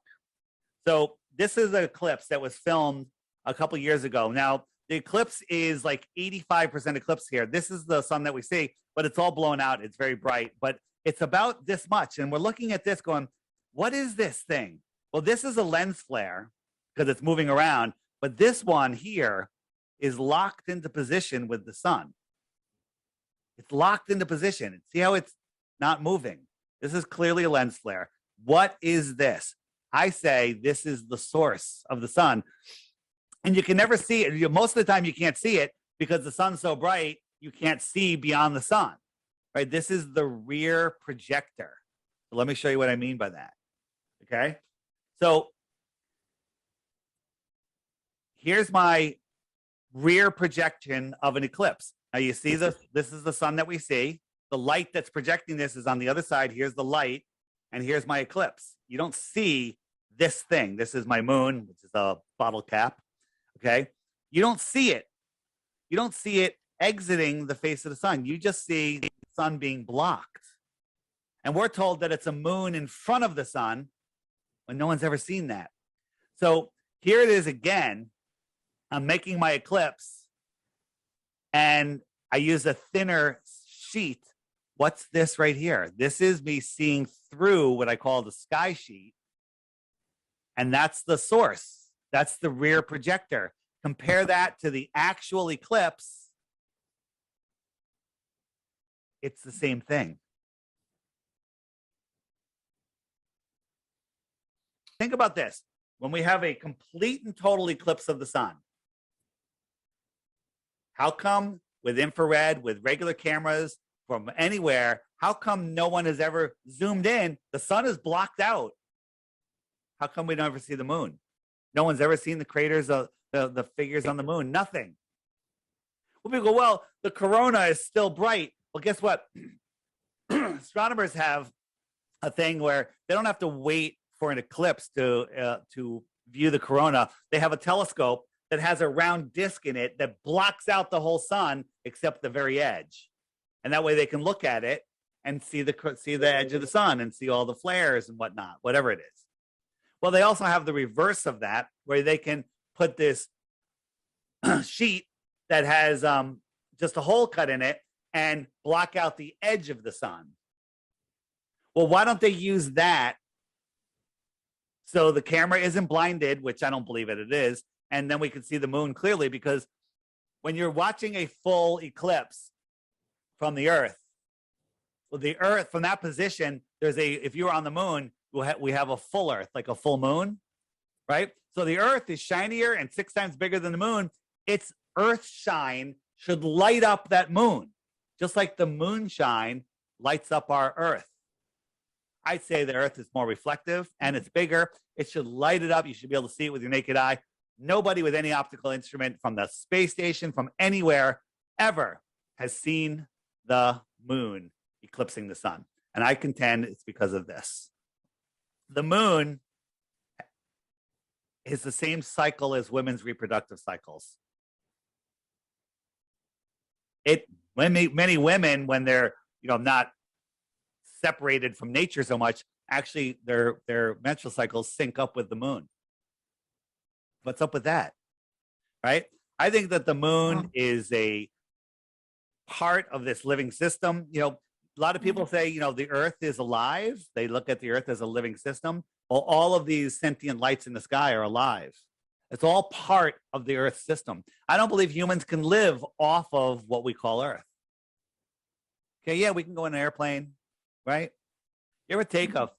So this is an eclipse that was filmed a couple years ago. Now, the eclipse is like 85% eclipse here. This is the sun that we see, but it's all blown out. It's very bright, but it's about this much. And we're looking at this going, what is this thing? Well, this is a lens flare because it's moving around, but this one here is locked into position with the sun. It's locked into position. See how it's not moving? This is clearly a lens flare. What is this? I say this is the source of the sun. And you can never see it. Most of the time you can't see it because the sun's so bright, you can't see beyond the sun, right? This is the rear projector. So let me show you what I mean by that, okay? So here's my rear projection of an eclipse. Now you see this is the sun that we see. The light that's projecting this is on the other side. Here's the light, and here's my eclipse. You don't see this thing. This is my moon, which is a bottle cap, okay? You don't see it. You don't see it exiting the face of the sun. You just see the sun being blocked. And we're told that it's a moon in front of the sun when no one's ever seen that. So here it is again. I'm making my eclipse and I use a thinner sheet. What's this right here? This is me seeing through what I call the sky sheet. And that's the source. That's the rear projector. Compare that to the actual eclipse. It's the same thing. Think about this. When we have a complete and total eclipse of the sun, how come with infrared, with regular cameras from anywhere, how come no one has ever zoomed in? The sun is blocked out. How come we don't ever see the moon? No one's ever seen the craters of the figures on the moon. Nothing. Well, people go, well, the corona is still bright. Well, guess what? Astronomers have a thing where they don't have to wait for an eclipse to view the corona. They have a telescope that has a round disc in it that blocks out the whole sun except the very edge. And that way they can look at it and see the edge of the sun and see all the flares and whatnot, whatever it is. Well, they also have the reverse of that, where they can put this sheet that has just a hole cut in it and block out the edge of the sun. Well, why don't they use that so the camera isn't blinded, which I don't believe it is, and then we can see the moon clearly? Because when you're watching a full eclipse from the Earth, well, the Earth from that position, if you were on the moon, we have a full Earth, like a full moon, right? So the Earth is shinier and 6 times bigger than the moon. Its Earth shine should light up that moon, just like the moonshine lights up our Earth. I'd say the Earth is more reflective and it's bigger. It should light it up. You should be able to see it with your naked eye. Nobody with any optical instrument from the space station, from anywhere ever, has seen the moon eclipsing the sun. And I contend it's because of this. The moon is the same cycle as women's reproductive cycles. Many women, when they're not separated from nature so much, actually their menstrual cycles sync up with the moon. What's up with that? Right? I think that the moon is a part of this living system. A lot of people say, the earth is alive. They look at the earth as a living system. Well, all of these sentient lights in the sky are alive. It's all part of the earth system. I don't believe humans can live off of what we call earth. Okay, yeah, we can go in an airplane, right? You ever take a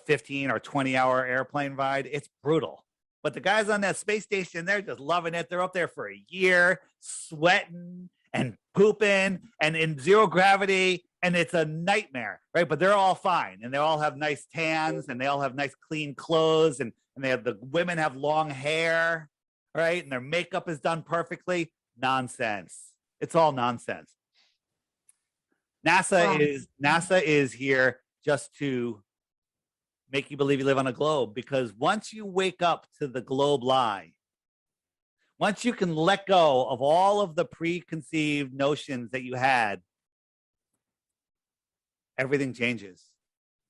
15 or 20-hour airplane ride? It's brutal. But the guys on that space station, they're just loving it. They're up there for a year, sweating and pooping and in zero gravity, and it's a nightmare, right? But they're all fine, and they all have nice tans, and they all have nice clean clothes, and the women have long hair, right? And their makeup is done perfectly. Nonsense. It's all nonsense. NASA is here just to make you believe you live on a globe, because once you wake up to the globe lie, once you can let go of all of the preconceived notions that you had, everything changes.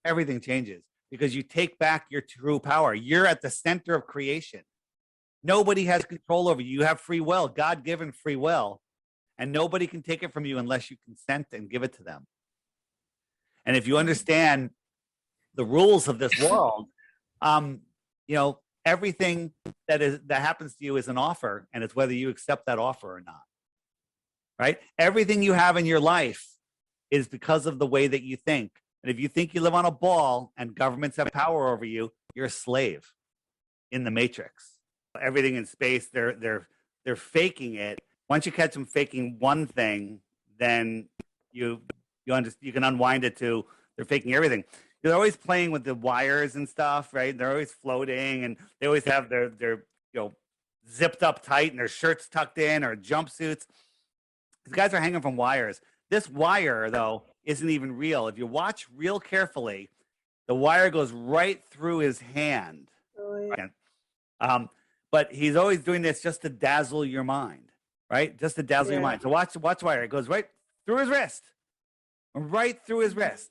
Everything changes because you take back your true power. You're at the center of creation. Nobody has control over you. You have free will, God-given free will, and nobody can take it from you unless you consent and give it to them. And if you understand the rules of this world, everything that happens to you is an offer, and it's whether you accept that offer or not. Right? Everything you have in your life is because of the way that you think. And if you think you live on a ball and governments have power over you, you're a slave in the matrix. Everything in space, they're faking it. Once you catch them faking one thing, then you can unwind it to they're faking everything. They're always playing with the wires and stuff, right? They're always floating, and they always have their zipped up tight and their shirts tucked in or jumpsuits. These guys are hanging from wires. This wire, though, isn't even real. If you watch real carefully, the wire goes right through his hand. Oh, yeah. But he's always doing this just to dazzle your mind, right? Just to dazzle your mind. So watch wire. It goes right through his wrist, right through his wrist,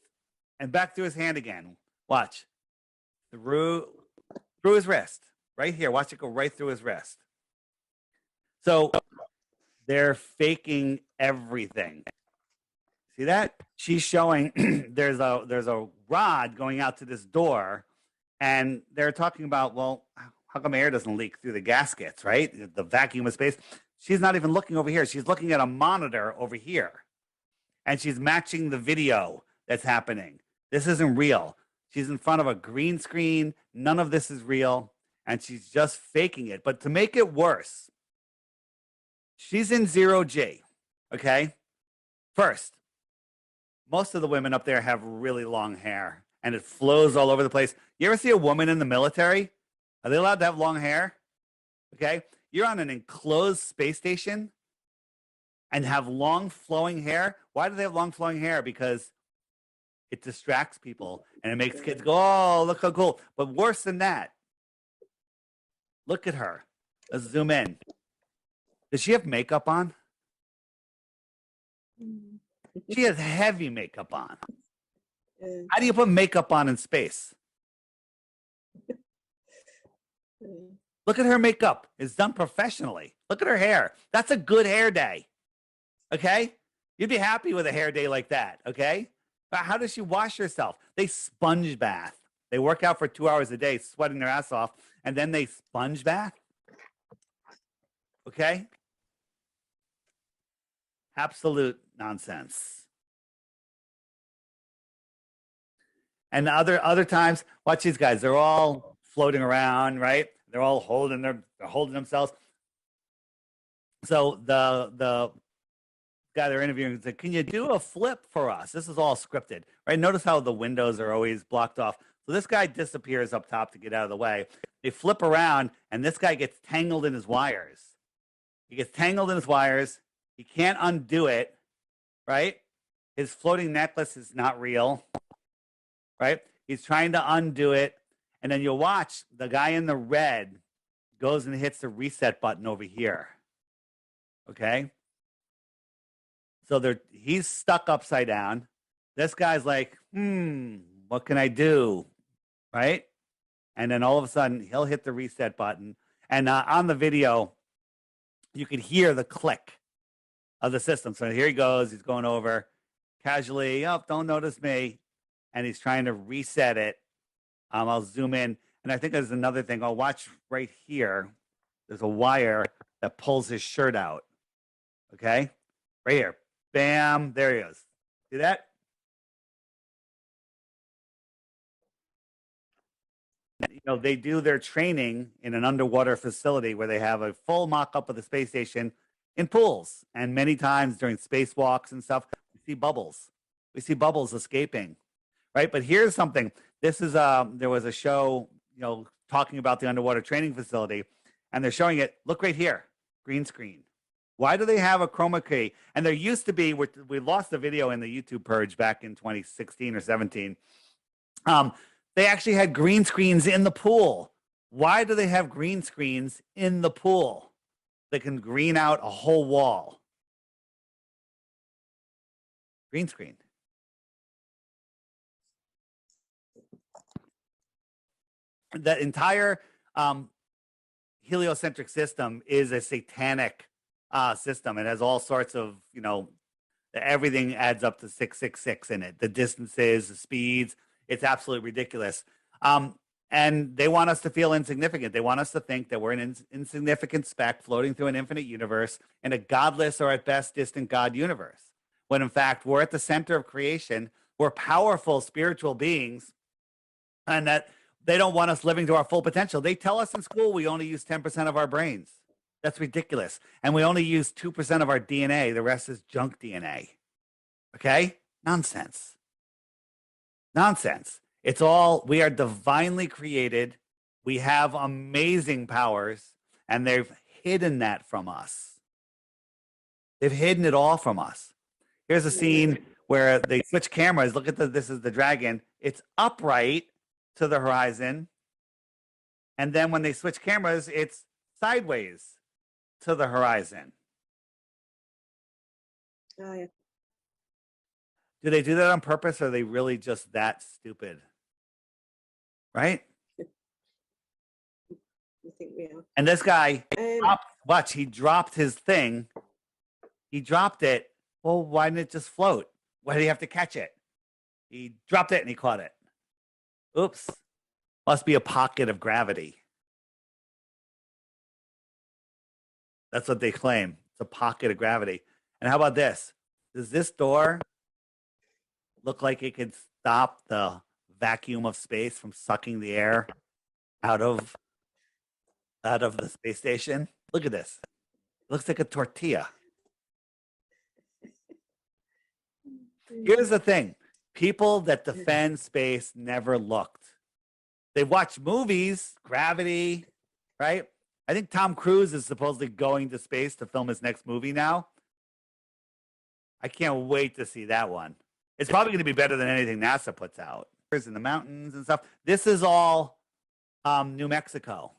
and back through his hand again. Watch. Through his wrist, right here. Watch it go right through his wrist. So they're faking everything. See that? She's showing there's a rod going out to this door, and they're talking about, well, how come air doesn't leak through the gaskets, right? The vacuum of space. She's not even looking over here. She's looking at a monitor over here, and she's matching the video that's happening. This isn't real. She's in front of a green screen. None of this is real, and she's just faking it. But to make it worse, she's in 0G, okay? First, most of the women up there have really long hair, and it flows all over the place. You ever see a woman in the military? Are they allowed to have long hair? Okay? You're on an enclosed space station and have long flowing hair. Why do they have long flowing hair? Because it distracts people and it makes kids go, oh, look how cool. But worse than that, look at her. Let's zoom in. Does she have makeup on? She has heavy makeup on. How do you put makeup on in space? Look at her makeup. It's done professionally. Look at her hair. That's a good hair day. Okay? You'd be happy with a hair day like that. Okay? But how does she wash herself? They sponge bath. They work out for 2 hours a day, sweating their ass off, and then they sponge bath. Okay? Absolute nonsense. And other times, watch these guys. They're all floating around, right? They're all holding themselves. So the guy they're interviewing said, "Can you do a flip for us?" This is all scripted, right? Notice how the windows are always blocked off. So this guy disappears up top to get out of the way. They flip around, and this guy gets tangled in his wires. He gets tangled in his wires. He can't undo it, right? His floating necklace is not real, right? He's trying to undo it. And then you'll watch the guy in the red goes and hits the reset button over here. Okay. So he's stuck upside down. This guy's like, what can I do? Right. And then all of a sudden he'll hit the reset button. And on the video, you could hear the click of the system. So here he goes. He's going over casually. Oh, don't notice me. And he's trying to reset it. I'll zoom in. And I think there's another thing. I'll watch right here. There's a wire that pulls his shirt out. Okay. Right here. Bam. There he is. See that? You know, they do their training in an underwater facility where they have a full mock-up of the space station in pools. And many times during spacewalks and stuff, we see bubbles. We see bubbles escaping, right? But here's something. This is there was a show, you know, talking about the underwater training facility, and they're showing it. Look right here, green screen. Why do they have a chroma key? And there used to be, we lost the video in the YouTube purge back in 2016 or 17. They actually had green screens in the pool. Why do they have green screens in the pool? They can green out a whole wall. Green screen. The entire heliocentric system is a satanic system. It has all sorts of, you know, everything adds up to 666 in it. The distances, the speeds, it's absolutely ridiculous. And they want us to feel insignificant. They want us to think that we're an insignificant speck floating through an infinite universe in a godless or at best distant God universe. When in fact, we're at the center of creation. We're powerful spiritual beings, and that they don't want us living to our full potential. They tell us in school we only use 10% of our brains. That's ridiculous. And we only use 2% of our DNA. The rest is junk DNA. Okay? Nonsense. Nonsense. It's all, we are divinely created. We have amazing powers, and they've hidden that from us. They've hidden it all from us. Here's a scene where they switch cameras. Look at this is the dragon. It's upright to the horizon. And then when they switch cameras, it's sideways to the horizon. Oh, yeah. Do they do that on purpose, or are they really just that stupid? Right? I think we are. And this guy, he dropped his thing. He dropped it. Well, why didn't it just float? Why did he have to catch it? He dropped it and he caught it. Oops. Must be a pocket of gravity. That's what they claim. It's a pocket of gravity. And how about this? Does this door look like it could stop the vacuum of space from sucking the air out of the space station? Look at this. It looks like a tortilla. Here's the thing. People that defend space never looked. They watched movies, Gravity, right? I think Tom Cruise is supposedly going to space to film his next movie now. I can't wait to see that one. It's probably going to be better than anything NASA puts out. In the mountains and stuff. This is all New Mexico.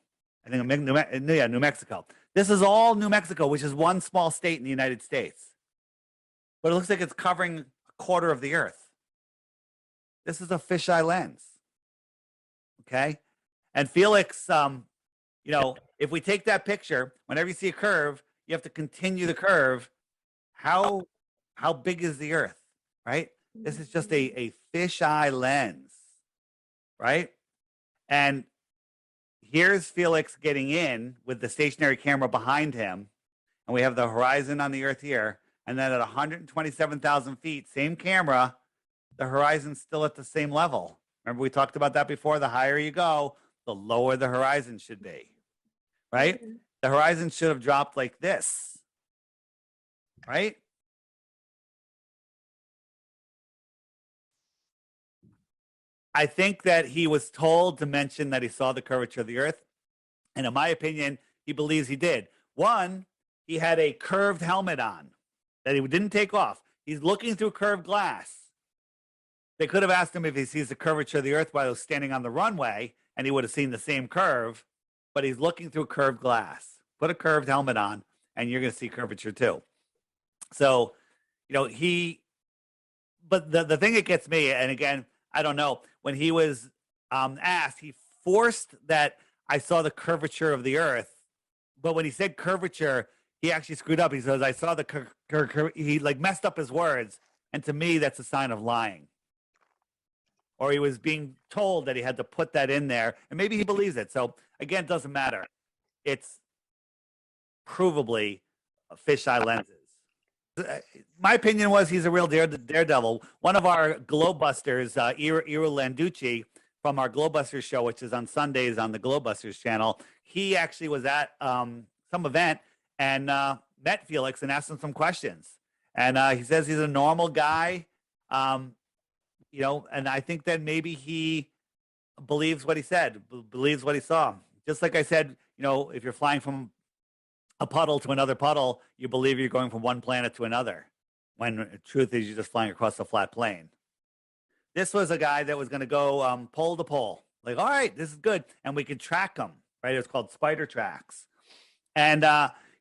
I think New Mexico. This is all New Mexico, which is one small state in the United States. But it looks like it's covering a quarter of the Earth. This is a fisheye lens. Okay? And Felix, you know, if we take that picture, whenever you see a curve, you have to continue the curve. How big is the Earth, right? This is just a fisheye lens, right? And here's Felix getting in with the stationary camera behind him. And we have the horizon on the Earth here. And then at 127,000 feet, same camera, the horizon's still at the same level. Remember we talked about that before? The higher you go, the lower the horizon should be, right? The horizon should have dropped like this, right? I think that he was told to mention that he saw the curvature of the Earth. And in my opinion, he believes he did. One, he had a curved helmet on that he didn't take off. He's looking through curved glass. They could have asked him if he sees the curvature of the Earth while he was standing on the runway, and he would have seen the same curve. but he's looking through curved glass. Put a curved helmet on, and you're going to see curvature too. So, but the thing that gets me, and again, I don't know, when he was asked, he forced that I saw the curvature of the earth. But when he said curvature, he actually screwed up. He says, I saw the he like messed up his words. And to me, that's a sign of lying. Or he was being told that he had to put that in there. And maybe he believes it. So again, it doesn't matter. It's provably fisheye lenses. My opinion was he's a real daredevil. One of our Globebusters, Iro Landucci, from our Globebusters show, which is on Sundays on the Globebusters channel, he actually was at some event and met Felix and asked him some questions. And he says he's a normal guy, and I think that maybe he believes what he said, believes what he saw. Just like I said, if you're flying from a puddle to another puddle, you believe you're going from one planet to another, when the truth is you're just flying across a flat plane. This was a guy that was going to go pole to pole. Like, all right, this is good. And we could track him, right? It was called Spider Tracks. And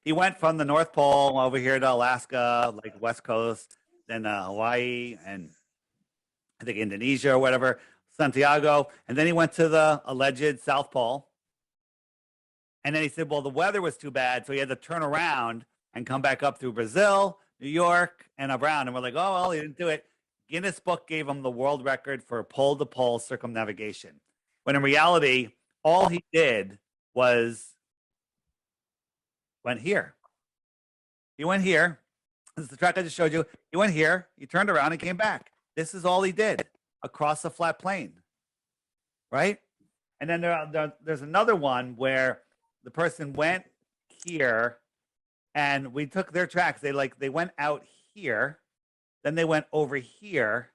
he went from the North Pole over here to Alaska, like West Coast, then Hawaii, and I think Indonesia or whatever, Santiago. And then he went to the alleged South Pole. And then he said, well, the weather was too bad, so he had to turn around and come back up through Brazil, New York, and around. And we're like, oh, well, he didn't do it. Guinness Book gave him the world record for pole-to-pole circumnavigation. When in reality, all he did was went here. He went here. This is the track I just showed you. He went here. He turned around and came back. This is all he did across a flat plane, right? And then there's another one where the person went here, and we took their tracks. They went out here, then they went over here,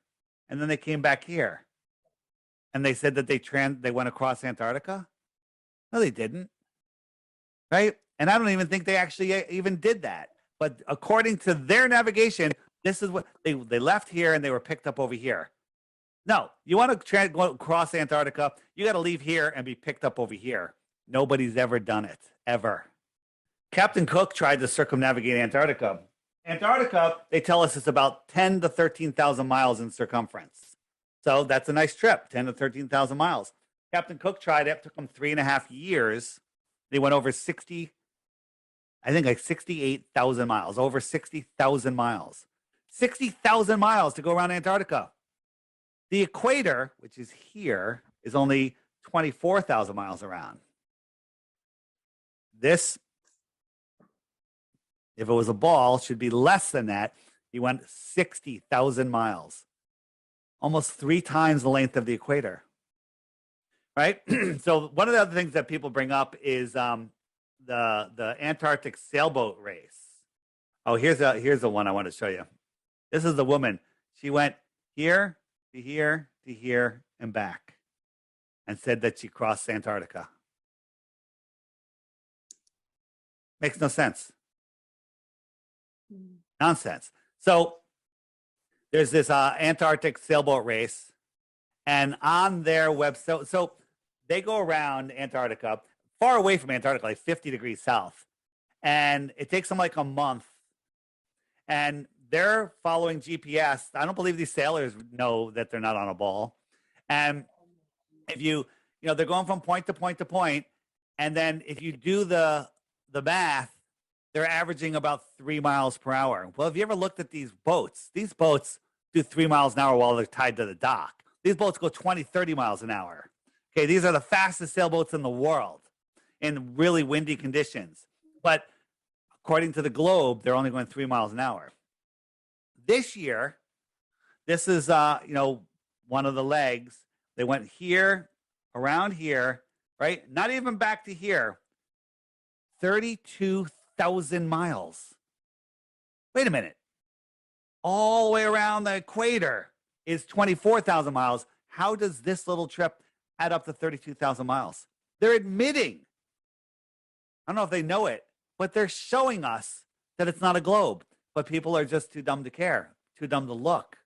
and then they came back here. And they said that they went across Antarctica. No, they didn't. Right? And I don't even think they actually even did that. But according to their navigation, this is what they left here and they were picked up over here. No, you want to go across Antarctica, you got to leave here and be picked up over here. Nobody's ever done it, ever. Captain Cook tried to circumnavigate Antarctica. Antarctica, they tell us, it's about 10 to 13,000 miles in circumference. So that's a nice trip, 10 to 13,000 miles. Captain Cook tried it. It took him 3.5 years. They went over 68,000 miles, over 60,000 miles. 60,000 miles to go around Antarctica. The equator, which is here, is only 24,000 miles around. This, if it was a ball, should be less than that. He went 60,000 miles, almost 3 times the length of the equator. Right? So one of the other things that people bring up is the Antarctic sailboat race. Oh, here's a one I want to show you. This is the woman. She went here to here to here and back, and said that she crossed Antarctica. Makes no sense. Nonsense. So there's this Antarctic sailboat race, and on their website, so they go around Antarctica, far away from Antarctica, like 50 degrees south, and it takes them like a month. And they're following GPS. I don't believe these sailors know that they're not on a ball. And if they're going from point to point to point, and then if you do the math, they're averaging about 3 miles per hour. Well, have you ever looked at these boats? These boats do 3 miles an hour while they're tied to the dock. These boats go 20, 30 miles an hour. Okay, these are the fastest sailboats in the world in really windy conditions. But according to the Globe, they're only going 3 miles an hour. This year, this is one of the legs. They went here, around here, right? Not even back to here. 32,000 miles. Wait a minute. All the way around the equator is 24,000 miles. How does this little trip add up to 32,000 miles? They're admitting, I don't know if they know it, but they're showing us that it's not a globe. But people are just too dumb to care, too dumb to look,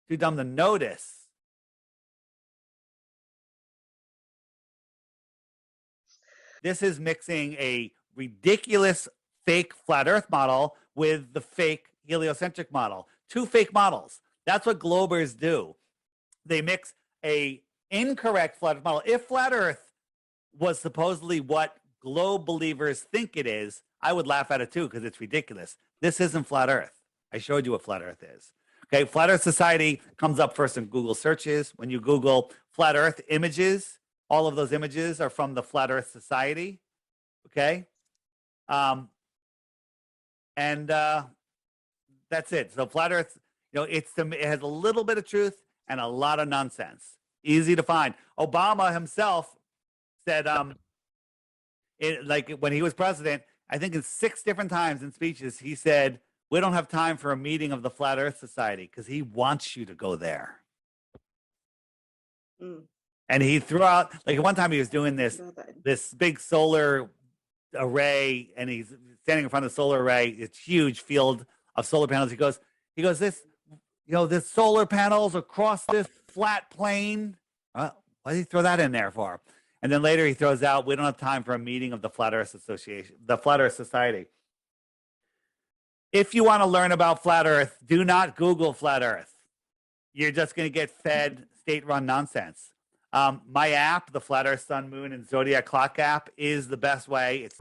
too dumb to notice. This is mixing a ridiculous fake flat Earth model with the fake heliocentric model. Two fake models. That's what globers do. They mix a incorrect flat Earth model. If flat Earth was supposedly what globe believers think it is, I would laugh at it too because it's ridiculous. This isn't flat Earth. I showed you what flat Earth is. Okay, Flat Earth Society comes up first in Google searches. When you Google flat Earth images, all of those images are from the Flat Earth Society. Okay, and that's it. So flat Earth, it has a little bit of truth and a lot of nonsense. Easy to find. Obama himself said, like when he was president, I think in 6 different times in speeches, he said, "We don't have time for a meeting of the Flat Earth Society," because he wants you to go there. And he threw out, like one time he was doing this big solar array, and he's standing in front of the solar array. It's huge field of solar panels. He goes, this solar panels across this flat plane. Why did he throw that in there for? And then later he throws out, "We don't have time for a meeting of the Flat Earth Association, the Flat Earth Society." If you want to learn about flat Earth, do not Google flat Earth. You're just going to get fed state-run nonsense. My app, the Flat Earth Sun, Moon, and Zodiac Clock app, is the best way. It's